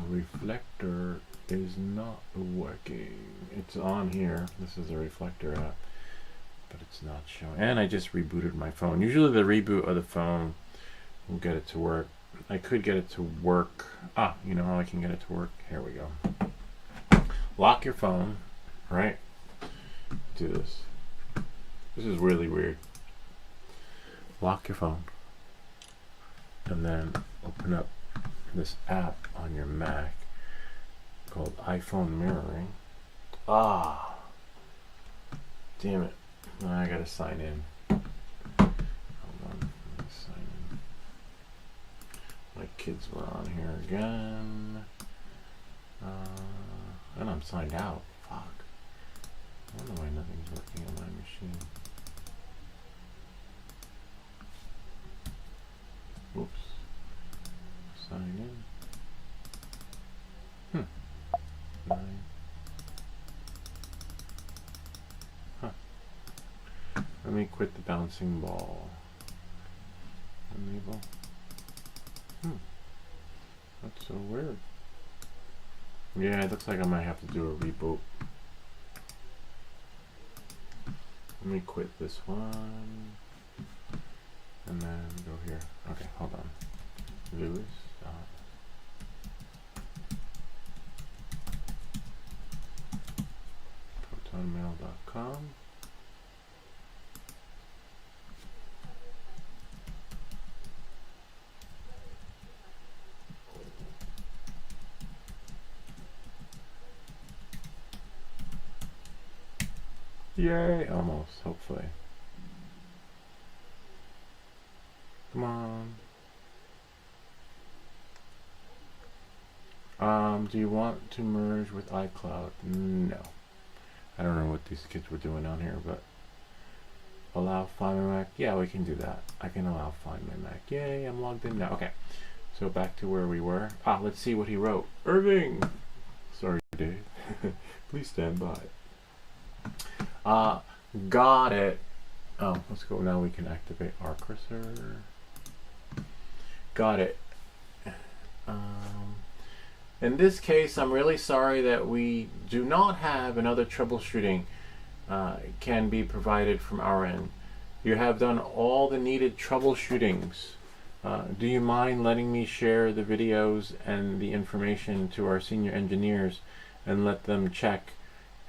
Reflector is not working. It's on here. This is a reflector app, but it's not showing. And I just rebooted my phone. Usually the reboot of the phone will get it to work. I could get it to work. You know how I can get it to work? Here we go. Lock your phone, right? Do this. This is really weird. Lock your phone. And then open up this app on your Mac called iPhone mirroring. Damn it. I gotta sign in. Hold on. Let me sign in. My kids were on here again. And I'm signed out. Fuck. I don't know why nothing's working on my machine. Oops. Sign in. 9. Let me quit the bouncing ball. Enable. That's so weird. Yeah, it looks like I might have to do a reboot. Let me quit this one. And then go here. Okay, hold on. Lewis. Protonmail.com. Yay, almost, hopefully. Come on. Do you want to merge with iCloud? No. I don't know what these kids were doing on here, but allow Find My Mac. Yeah, we can do that. I can allow Find My Mac. Yay, I'm logged in now. Okay, so back to where we were. Let's see what he wrote. Irving! Sorry, Dave. Please stand by. Got it. Let's go. Now we can activate our cursor. Got it. In this case, I'm really sorry that we do not have another troubleshooting can be provided from our end. You have done all the needed troubleshootings. Do you mind letting me share the videos and the information to our senior engineers and let them check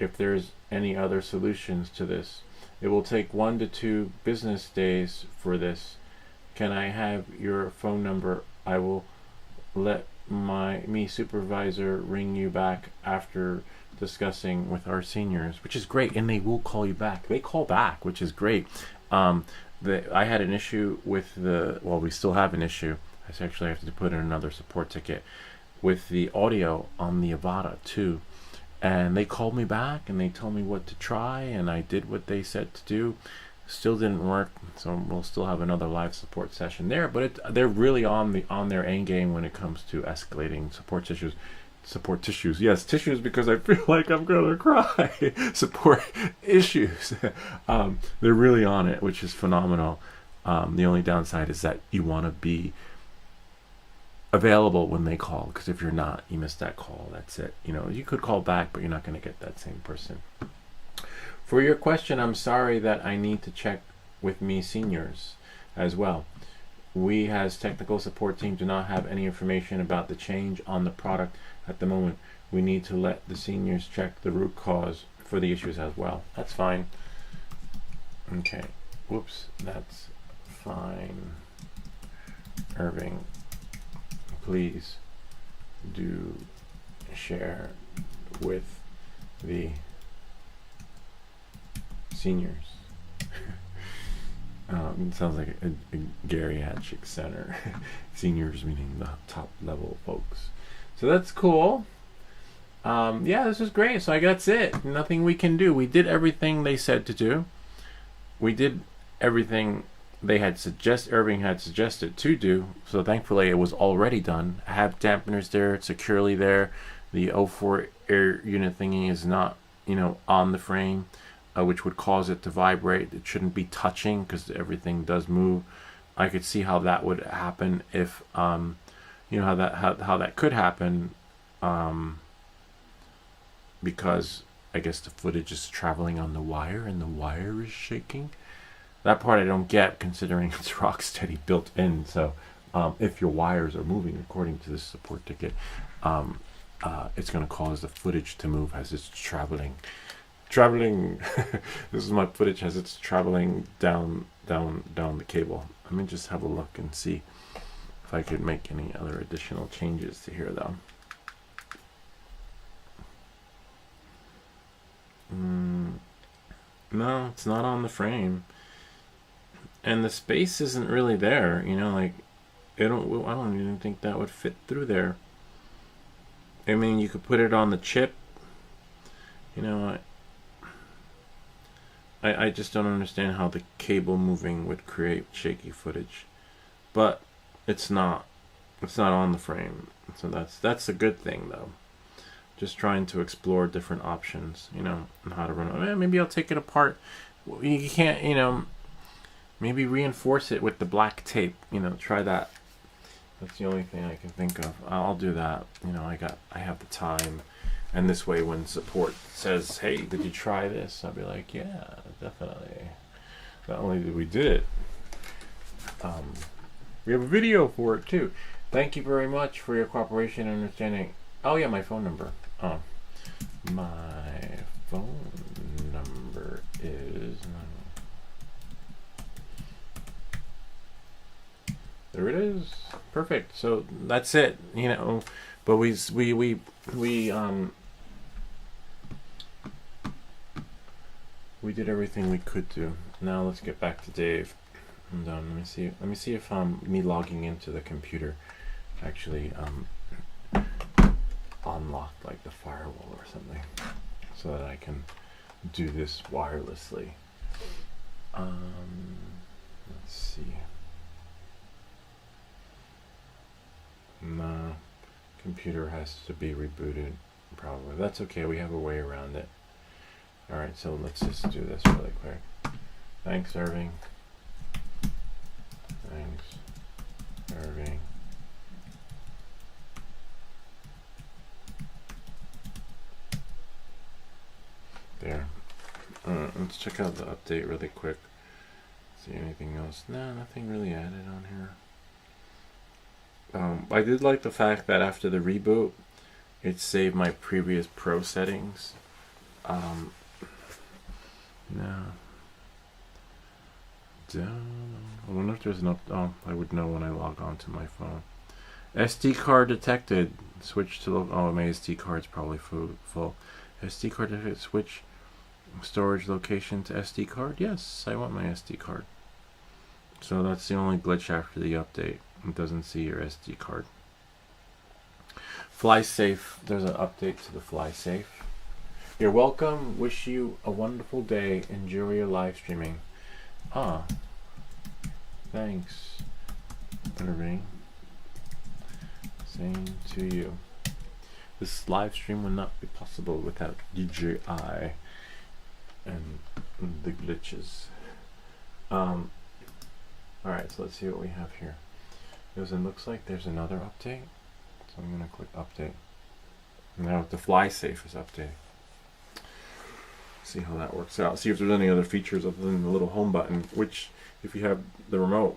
if there's any other solutions to this? It will take 1 to 2 business days for this. Can I have your phone number? I will let me supervisor ring you back after discussing with our seniors, which is great, and they will call you back. They call back, which is great. I had an issue with we still have an issue. I actually have to put in another support ticket with the audio on the Avata too. And they called me back and they told me what to try, and I did what they said to do. Still didn't work, so we'll still have another live support session there. But they're really on their end game when it comes to escalating support issues. Support tissues, yes, tissues, because I feel like I'm gonna cry. Support issues. They're really on it, which is phenomenal. The only downside is that you want to be available when they call, because if you're not, you miss that call. That's it. You could call back, but you're not going to get that same person. For your question, I'm sorry that I need to check with me seniors as well. We as technical support team do not have any information about the change on the product at the moment. We need to let the seniors check the root cause for the issues as well. That's fine. Okay. Whoops. That's fine. Irving, please do share with the seniors. It sounds like a geriatric center. Seniors meaning the top level folks. So that's cool. Yeah, this is great. So that's it. Nothing we can do. We did everything they said to do. We did everything they had Irving had suggested to do. So thankfully it was already done. I have dampeners there, securely there. The O4 air unit thingy is not, on the frame, which would cause it to vibrate. It shouldn't be touching because everything does move. I could see how that would happen if, how that could happen, because I guess the footage is traveling on the wire and the wire is shaking. That part I don't get, considering it's Rocksteady built in. So if your wires are moving according to this support ticket, it's going to cause the footage to move as it's traveling. This is my footage as it's traveling down the cable. Let me just have a look and see if I could make any other additional changes to here, though. No, it's not on the frame. And the space isn't really there, I don't even think that would fit through there. I mean, you could put it on the chip. I just don't understand how the cable moving would create shaky footage. But it's not on the frame. So that's a good thing, though. Just trying to explore different options, and how to run it. Maybe I'll take it apart. You can't, maybe reinforce it with the black tape. Try that. That's the only thing I can think of. I'll do that. I have the time, and this way, when support says, "Hey, did you try this?" I'll be like, "Yeah, definitely." Not only did we do it, we have a video for it too. Thank you very much for your cooperation and understanding. Oh yeah, my phone number. My phone number is. There it is. Perfect. So that's it. But we did everything we could do. Now let's get back to Dave. Hold on. Let me see if me logging into the computer actually unlocked like the firewall or something, so that I can do this wirelessly. Let's see. No, computer has to be rebooted. Probably. That's okay. We have a way around it. All right. So let's just do this really quick. Thanks, Irving. Thanks, Irving. There. Let's check out the update really quick. See anything else? No, nothing really added on here. I did like the fact that after the reboot, it saved my previous pro settings. No. I wonder if there's an I would know when I log on to my phone. SD card detected. Switch to oh, my SD card's probably full. SD card detected. Switch storage location to SD card. Yes, I want my SD card. So that's the only glitch after the update. It doesn't see your SD card. Fly safe. There's an update to the fly safe. You're welcome. Wish you a wonderful day. Enjoy your live streaming. Ah, thanks, Irving. Same to you. This live stream would not be possible without DJI and the glitches. Alright, so let's see what we have here. It looks like there's another update. So I'm going to click update. Now the fly safe is updated. See how that works out. See if there's any other features other than the little home button, which if you have the remote,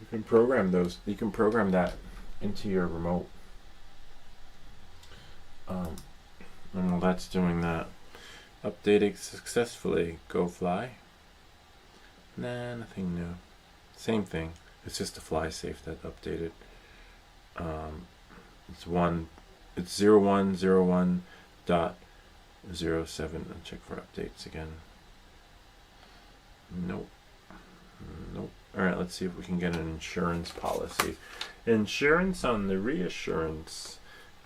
you can program those. You can program that into your remote. And while that's doing that, updating successfully. Go fly. Nah, nothing new. Same thing. It's just the fly safe that updated. It's 0101.07. I'll check for updates again. Nope. Alright, let's see if we can get an insurance policy. Insurance on the reassurance.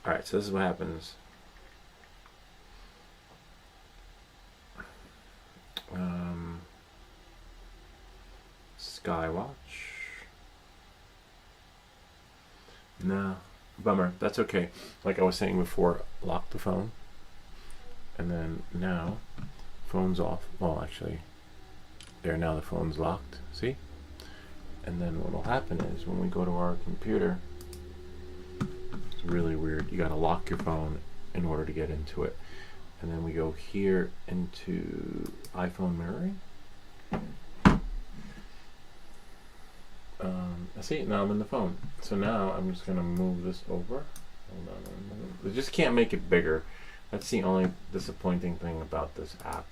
Alright, so this is what happens. Skywatch. No, bummer. That's okay. Like I was saying before, lock the phone. And then now, phone's off. Well, actually, there now the phone's locked. See? And then what will happen is when we go to our computer, it's really weird. You gotta lock your phone in order to get into it. And then we go here into iPhone mirroring. See, now I'm in the phone. So now I'm just gonna move this over. Hold on. I just can't make it bigger. That's the only disappointing thing about this app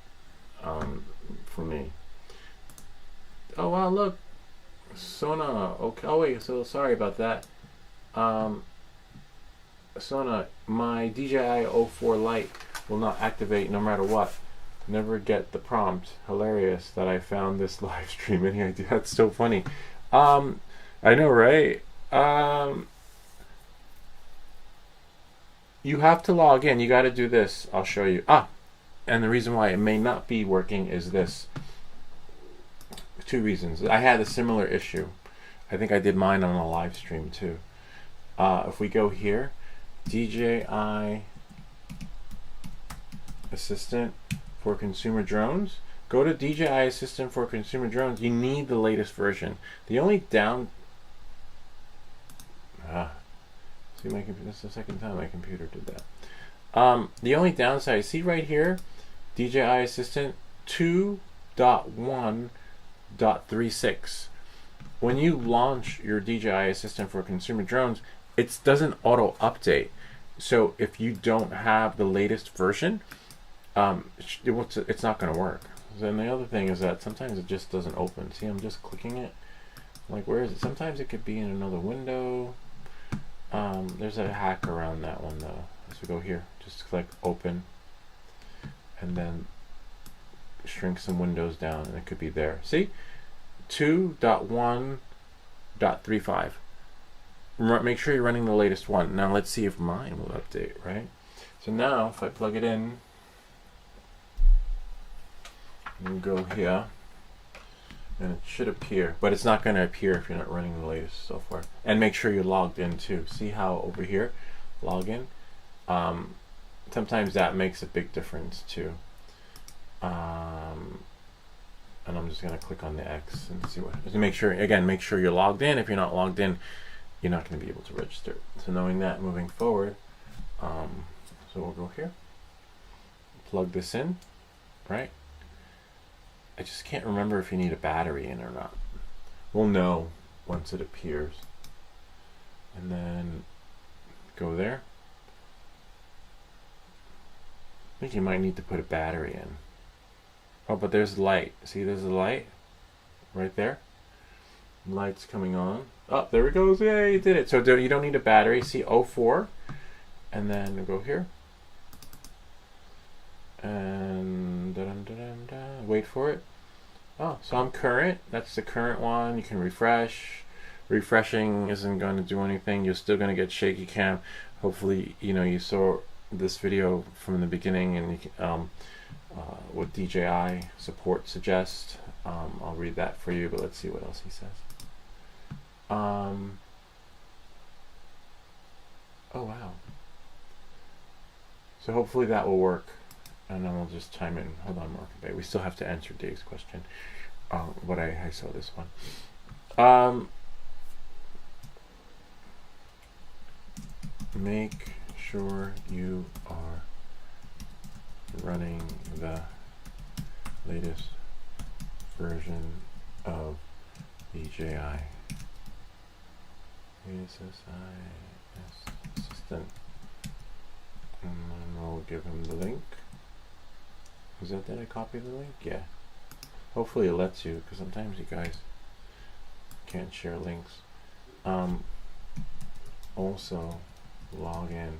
for me. Oh wow, look, Sona. Okay. Oh wait, so sorry about that. Sona, my DJI 04 Lite will not activate no matter what. Never get the prompt. Hilarious that I found this live stream in here. That's so funny. I know, right? You have to log in. You got to do this. I'll show you. And the reason why it may not be working is this. Two reasons. I had a similar issue. I think I did mine on a live stream too. If we go here, DJI Assistant for Consumer Drones. Go to DJI Assistant for Consumer Drones. You need the latest version. The only see my computer. This is the second time my computer did that. The only downside, see right here, DJI Assistant 2.1.36. When you launch your DJI Assistant for Consumer Drones, it doesn't auto update. So if you don't have the latest version, it's not going to work. Then the other thing is that sometimes it just doesn't open. See, I'm just clicking it. Like, where is it? Sometimes it could be in another window. There's a hack around that one though. As we go here, just click open, and then shrink some windows down, and it could be there. See, 2.1.35. Make sure you're running the latest one. Now let's see if mine will update. Right. So now if I plug it in and go here, and it should appear, but it's not going to appear if you're not running the latest software. And make sure you're logged in too. See how over here, log in. Sometimes that makes a big difference too. And I'm just going to click on the X and see what. Make sure you're logged in. If you're not logged in, you're not going to be able to register. So knowing that, moving forward, so we'll go here, plug this in, right? I just can't remember if you need a battery in or not. We'll know once it appears. And then go there. I think you might need to put a battery in. Oh, but there's light. See, there's a light right there. Lights coming on. Oh, there it goes. Yay, you did it. So you don't need a battery. See 04. And then go here. And wait for it. Oh, so I'm current. That's the current one. You can refresh. Refreshing isn't going to do anything. You're still going to get shaky cam. Hopefully, you saw this video from the beginning, and you can, what DJI Support suggests. I'll read that for you, but let's see what else he says. Oh wow. So hopefully that will work. And then we'll just chime in. Hold on, Mark. We still have to answer Dave's question. But I saw this one. Make sure you are running the latest version of DJI Assistant. And then we'll give him the link. Is that did I copy the link? Yeah. Hopefully it lets you, because sometimes you guys can't share links. Also log in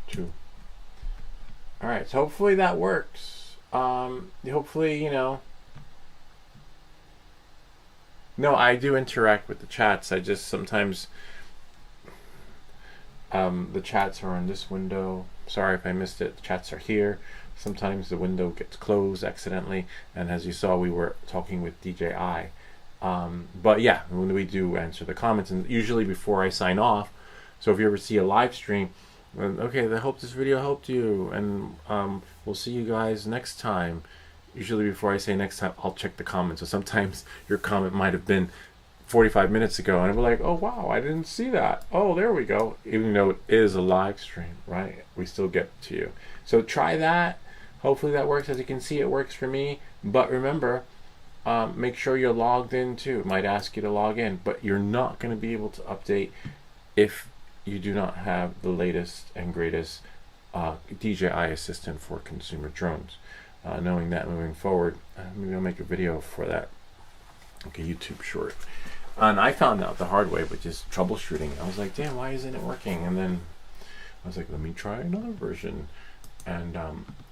too. Alright, so hopefully that works. Hopefully, no, I do interact with the chats. I just sometimes the chats are on this window. Sorry if I missed it. The chats are here. Sometimes the window gets closed accidentally, and as you saw, we were talking with DJI. But yeah, when we do answer the comments, and usually before I sign off, so if you ever see a live stream, okay, I hope this video helped you, and we'll see you guys next time. Usually before I say next time, I'll check the comments. So sometimes your comment might have been 45 minutes ago, and I'm like, oh wow, I didn't see that. Oh, there we go. Even though it is a live stream, right? We still get to you. So try that. Hopefully that works. As you can see, it works for me. But remember, make sure you're logged in too. It might ask you to log in, but you're not going to be able to update if you do not have the latest and greatest DJI Assistant for consumer drones. Knowing that moving forward, maybe I'll make a video for that, like a YouTube short. And I found out the hard way with just troubleshooting. I was like, damn, why isn't it working? And then I was like, let me try another version. And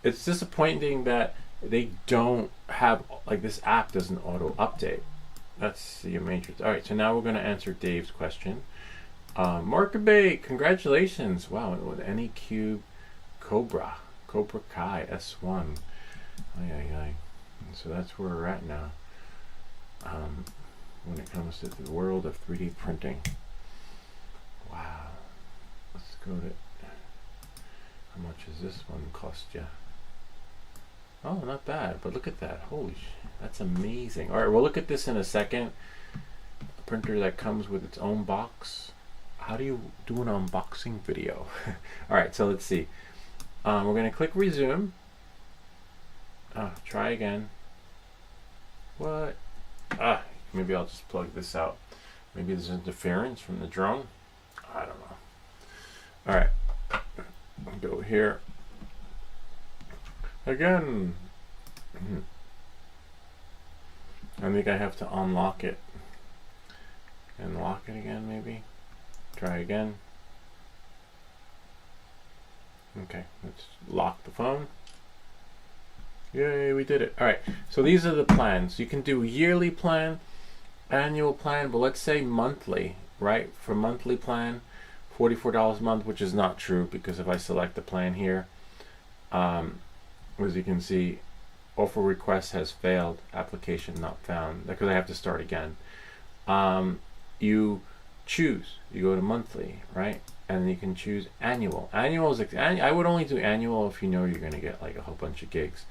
it's disappointing that they don't have, like, this app doesn't auto update. That's the major. All right, so now we're going to answer Dave's question. Markabate, congratulations. Wow, with Anycube Cobra Kai S1. So that's where we're at now. When it comes to the world of 3D printing. Wow. Let's go to, how much is this one cost you? Oh, not bad, but look at that. Holy shit, that's amazing. All right, we'll look at this in a second. A printer that comes with its own box. How do you do an unboxing video? All right, so let's see. We're gonna click resume. Try again. What? Maybe I'll just plug this out. Maybe there's interference from the drone. I don't know. All right, go here again. I think I have to unlock it and lock it again. Maybe try again. Okay, let's lock the phone. Yay, we did it. All right, so these are the plans. You can do yearly plan, annual plan, but let's say monthly, right? For monthly plan, $44 a month, which is not true, because if I select the plan here, as you can see, offer request has failed, application not found, because I have to start again. You choose, you go to monthly, right? And you can choose annual. Annual is, I would only do annual if you know you're going to get like a whole bunch of gigs.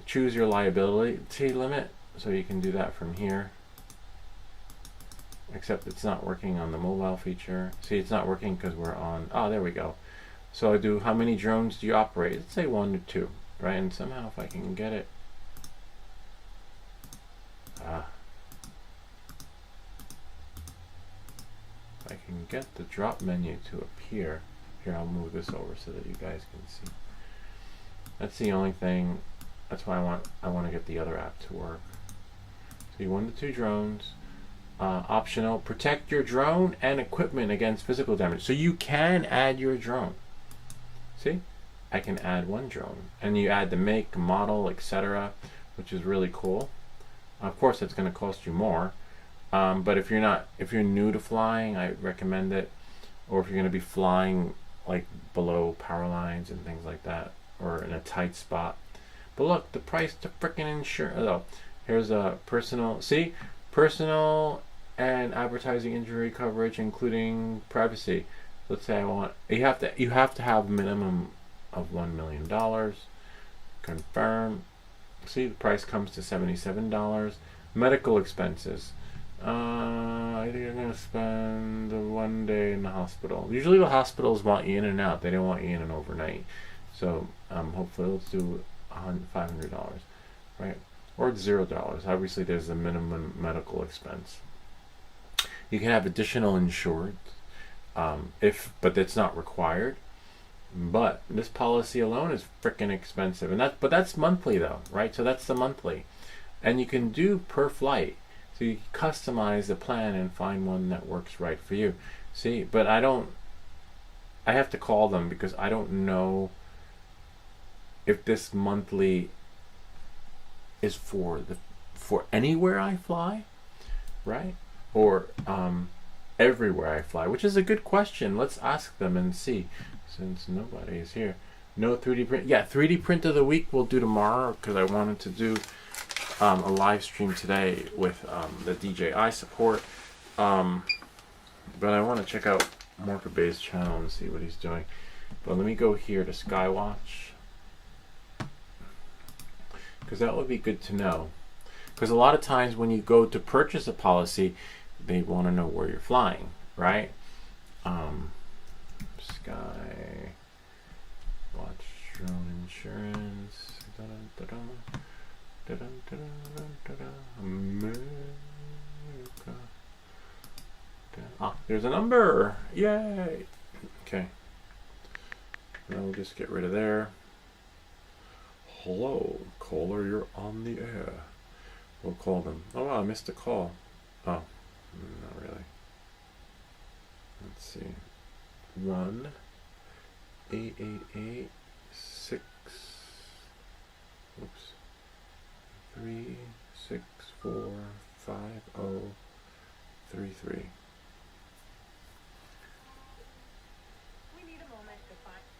Choose your liability limit, so you can do that from here. Except it's not working on the mobile feature. See, it's not working because we're on, oh, there we go. So I do, how many drones do you operate? Let's say 1 to 2, right? And somehow if I can get it, if I can get the drop menu to appear, here I'll move this over so that you guys can see. That's the only thing, that's why I want to get the other app to work. See, 1 to 2 drones. Optional, protect your drone and equipment against physical damage. So you can add your drone. See, I can add 1 drone, and you add the make, model, etc., which is really cool. Of course, it's going to cost you more, but if you're new to flying, I recommend it. Or if you're going to be flying like below power lines and things like that, or in a tight spot. But look, the price to frickin' insurance. Oh, here's a personal. See, personal and advertising injury coverage, including privacy. Let's say I want. You have to have a minimum of $1 million. Confirm. See, the price comes to $77. Medical expenses. I think you're gonna spend 1 day in the hospital. Usually the hospitals want you in and out. They don't want you in and overnight. So hopefully let's do $500, right? Or $0. Obviously there's a minimum medical expense. You can have additional insured, but that's not required. But this policy alone is freaking expensive, and that's monthly though, right? So that's the monthly, and you can do per flight. So you customize the plan and find one that works right for you. See, but I have to call them because I don't know if this monthly is for anywhere I fly, right? Or everywhere I fly, which is a good question. Let's ask them and see, since nobody is here. No 3D print. Yeah, 3D print of the week we'll do tomorrow because I wanted to do a live stream today with the DJI support. But I want to check out Morpher Bay's channel and see what he's doing. But let me go here to Skywatch, because that would be good to know. Because a lot of times when you go to purchase a policy, they want to know where you're flying, right? Skywatch drone insurance. America. Ah, there's a number. Yay. Okay. Now we'll just get rid of there. Hello, caller, you're on the air. We'll call them. Oh wow, I missed a call. Oh, not really. Let's see. 1-888-6. Oops. 3645033.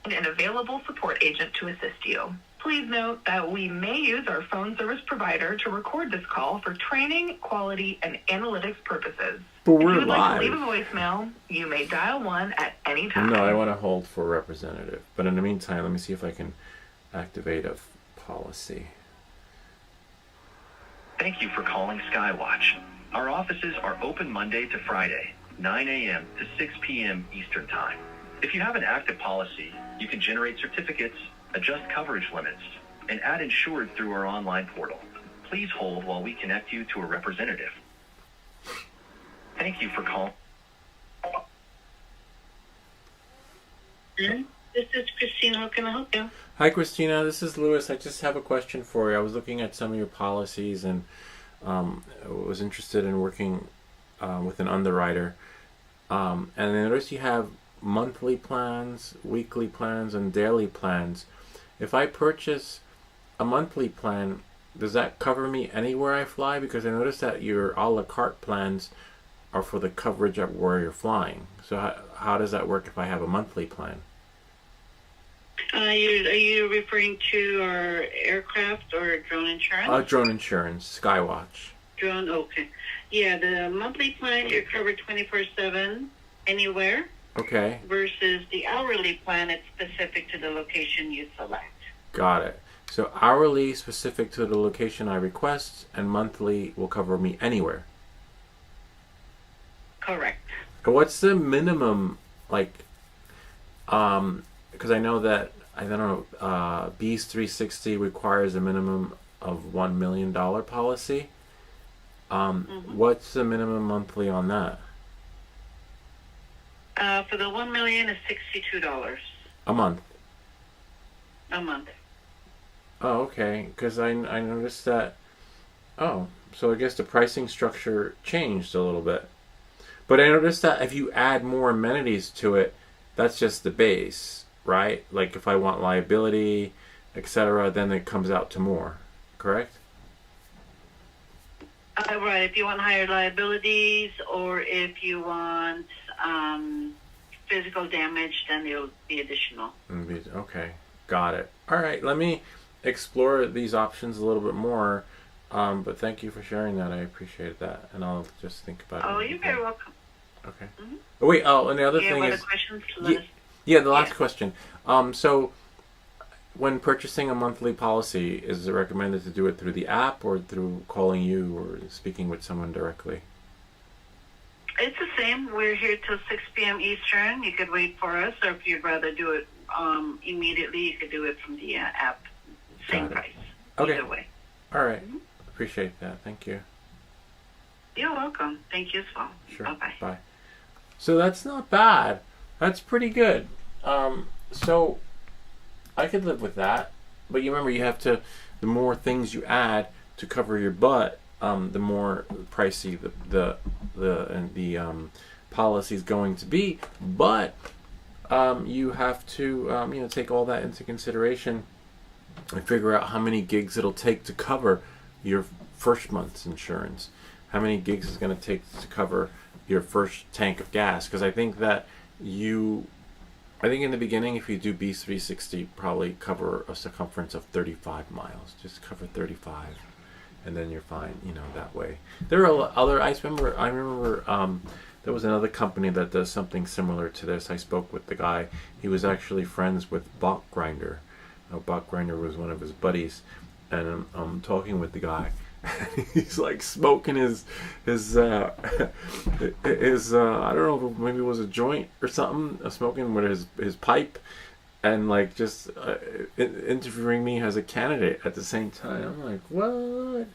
An available support agent to assist you. Please note that we may use our phone service provider to record this call for training, quality, and analytics purposes. But if we're you would live. like to leave a voicemail, you may dial 1 at any time. No, I want to hold for a representative. But in the meantime, let me see if I can activate a policy. Thank you for calling Skywatch. Our offices are open Monday to Friday, 9 a.m. to 6 p.m. Eastern Time. If you have an active policy, you can generate certificates, adjust coverage limits, and add insured through our online portal. Please hold while we connect you to a representative. Thank you for calling. This is Christina. How can I help you? Hi, Christina. This is Louis. I just have a question for you. I was looking at some of your policies and was interested in working with an underwriter. And I noticed you have monthly plans, weekly plans, and daily plans. If I purchase a monthly plan, does that cover me anywhere I fly? Because I noticed that your a la carte plans are for the coverage of where you're flying. So how does that work if I have a monthly plan? Are you referring to our aircraft or drone insurance? Drone insurance, Skywatch. Drone, okay. Yeah, the monthly plan, you're covered 24/7 anywhere. Okay. Versus the hourly plan, it's specific to the location you select. Got it. So hourly specific to the location I request, and monthly will cover me anywhere. Correct. And what's the minimum, like, because I know that, I don't know, Beast 360 requires a minimum of $1 million policy. What's the minimum monthly on that? For the $1 million is $62 A month. a month. Oh, okay. Because I noticed that. Oh, So I guess the pricing structure changed a little bit. But I noticed that if you add more amenities to it, that's just the base, right? Like if I want liability, etc., then it comes out to more, correct? Right. If you want higher liabilities, or if you want physical damage, then it'll be additional. Okay, got it. All right, let me explore these options a little bit more. But thank you for sharing that. I appreciate that, and I'll just think about it. Oh, you're very welcome. Okay. Mm-hmm. Oh, wait. Oh, and the other thing is, questions? the last question. So, when purchasing a monthly policy, is it recommended to do it through the app or through calling you or speaking with someone directly? It's the same. We're here till 6 p.m. Eastern. You could wait for us, or if you'd rather do it immediately, you could do it from the app. Same price. Okay. Either way. All right. Mm-hmm. Appreciate that. Thank you. You're welcome. Thank you as well. Sure. Bye-bye. Bye. So that's not bad. That's pretty good. So I could live with that. But you remember, you have to, the more things you add to cover your butt, the more pricey the policy is going to be. But you have to take all that into consideration and figure out how many gigs it'll take to cover your first month's insurance. How many gigs is going to take to cover your first tank of gas? Because I think that in the beginning, if you do B360, probably cover a circumference of 35 miles. Just cover 35, and then you're fine. That way. There are other. I remember. There was another company that does something similar to this. I spoke with the guy. He was actually friends with Bach Grinder. Bach Grinder was one of his buddies, and I'm talking with the guy. He's like smoking his I don't know, maybe it was a joint or something, smoking with his pipe, and like just interviewing me as a candidate at the same time. I'm like, what?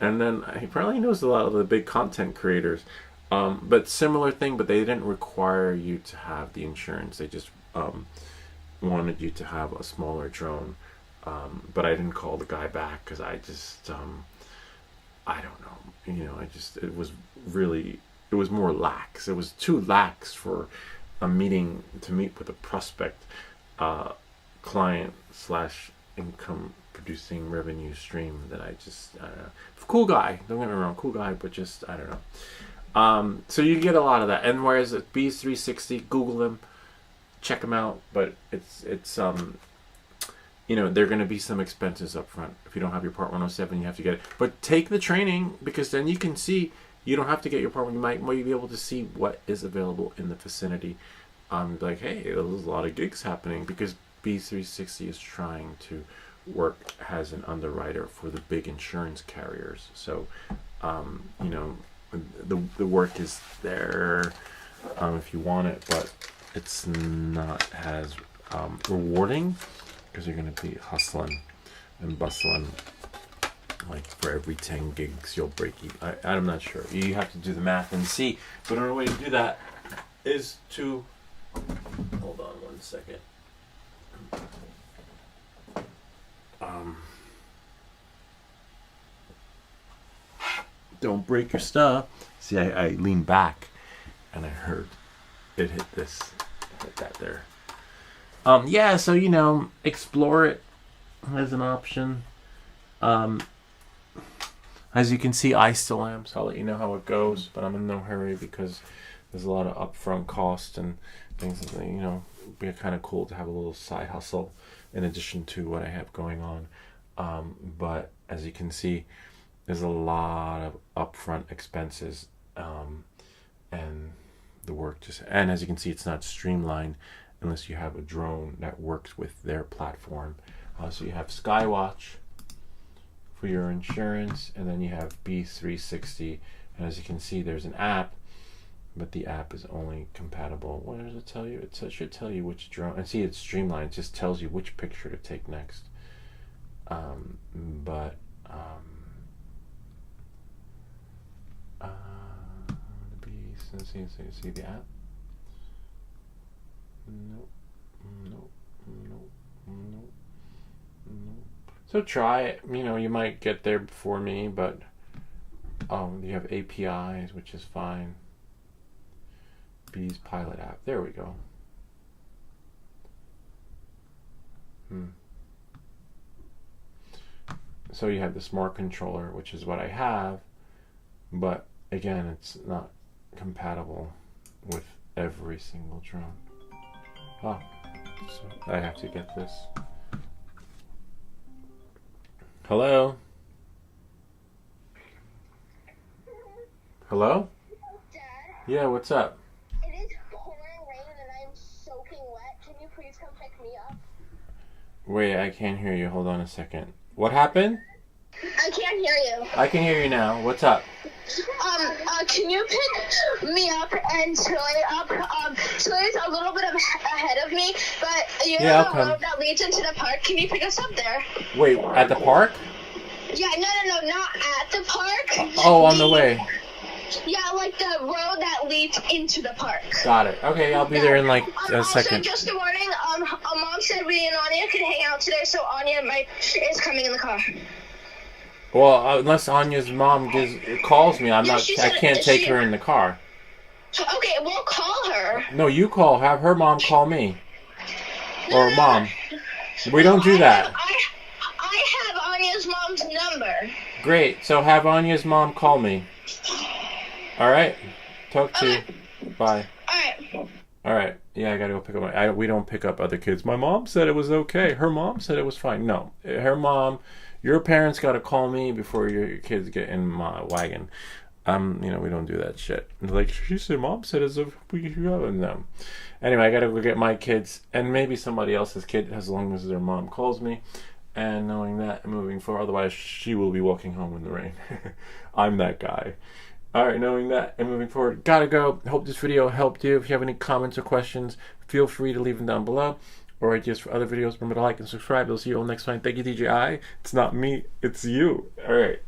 And then he probably knows a lot of the big content creators, but similar thing, but they didn't require you to have the insurance. They just wanted you to have a smaller drone, but I didn't call the guy back because I just I don't know, it was more lax. It was too lax for a meet with a prospect client / income producing revenue stream that I don't know. Cool guy, don't get me wrong, cool guy, but just, I don't know. So you get a lot of that. And whereas at B360, Google them, check them out, but it's there are going to be some expenses up front. If you don't have your Part 107, you have to get it. But take the training, because then you can see, you don't have to get your Part 1. You might be able to see what is available in the vicinity. Like, hey, there's a lot of gigs happening, because B360 is trying to work as an underwriter for the big insurance carriers. So, the work is there if you want it, but it's not as rewarding, because you're going to be hustling and bustling. Like for every 10 gigs you'll break even. I'm not sure. You have to do the math and see. But another way to do that is to, hold on one second. Don't break your stuff. See, I leaned back and I heard it hit that there. Yeah, so, explore it as an option. As you can see, I still am, so I'll let you know how it goes, but I'm in no hurry because there's a lot of upfront cost and things that, it'd be kind of cool to have a little side hustle in addition to what I have going on. But as you can see, there's a lot of upfront expenses, and the work and as you can see, it's not streamlined unless you have a drone that works with their platform. So you have Skywatch for your insurance, and then you have B360, and as you can see, there's an app, but the app is only compatible. What does it tell you? It should tell you which drone, and see, it's streamlined. It just tells you which picture to take next. See the app? Nope. So try it. You might get there before me, but You have APIs, which is fine. Bees pilot app. There we go. So you have the smart controller, which is what I have, but again, it's not compatible with every single drone. Oh, so I have to get this. Hello? Hello? Dad, Yeah, what's up? it is pouring rain and I'm soaking wet. Can you please come pick me up? Wait, I can't hear you. Hold on a second. What happened? I can't hear you. I can hear you now. What's up? Can you pick me up and Tilly up? Tilly's a little bit ahead of me, but you Yeah, know I'll the come. road that leads into the park? Can you pick us up there? Wait, at the park? Yeah, no, not at the park. Oh, on the way. Yeah, like the road that leads into the park. Got it. Okay, I'll be there in like a Also, second. just a warning, Mom said we and Anya could hang out today, so Anya is coming in the car. Well, unless Anya's mom calls me, Yeah, she I said- can't take her in the car. Okay, we'll call her. No, you call. Have her mom call me. Or No, mom. We don't do that. I have Anya's mom's number. Great. So have Anya's mom call me. All right. Talk to you. Bye. Alright. All right. Yeah, I gotta go pick up we don't pick up other kids. My mom said it was okay. Her mom said it was fine. No, her mom. Your parents gotta call me before your kids get in my wagon. We don't do that shit. Like she said, mom said as if we no. Anyway, I gotta go get my kids and maybe somebody else's kid as long as their mom calls me. And knowing that, moving forward, otherwise she will be walking home in the rain. I'm that guy. All right, knowing that and moving forward, gotta go. Hope this video helped you. If you have any comments or questions, feel free to leave them down below. Or ideas for other videos, remember to like and subscribe. I'll see you all next time. Thank you, DJI. It's not me, it's you. All right.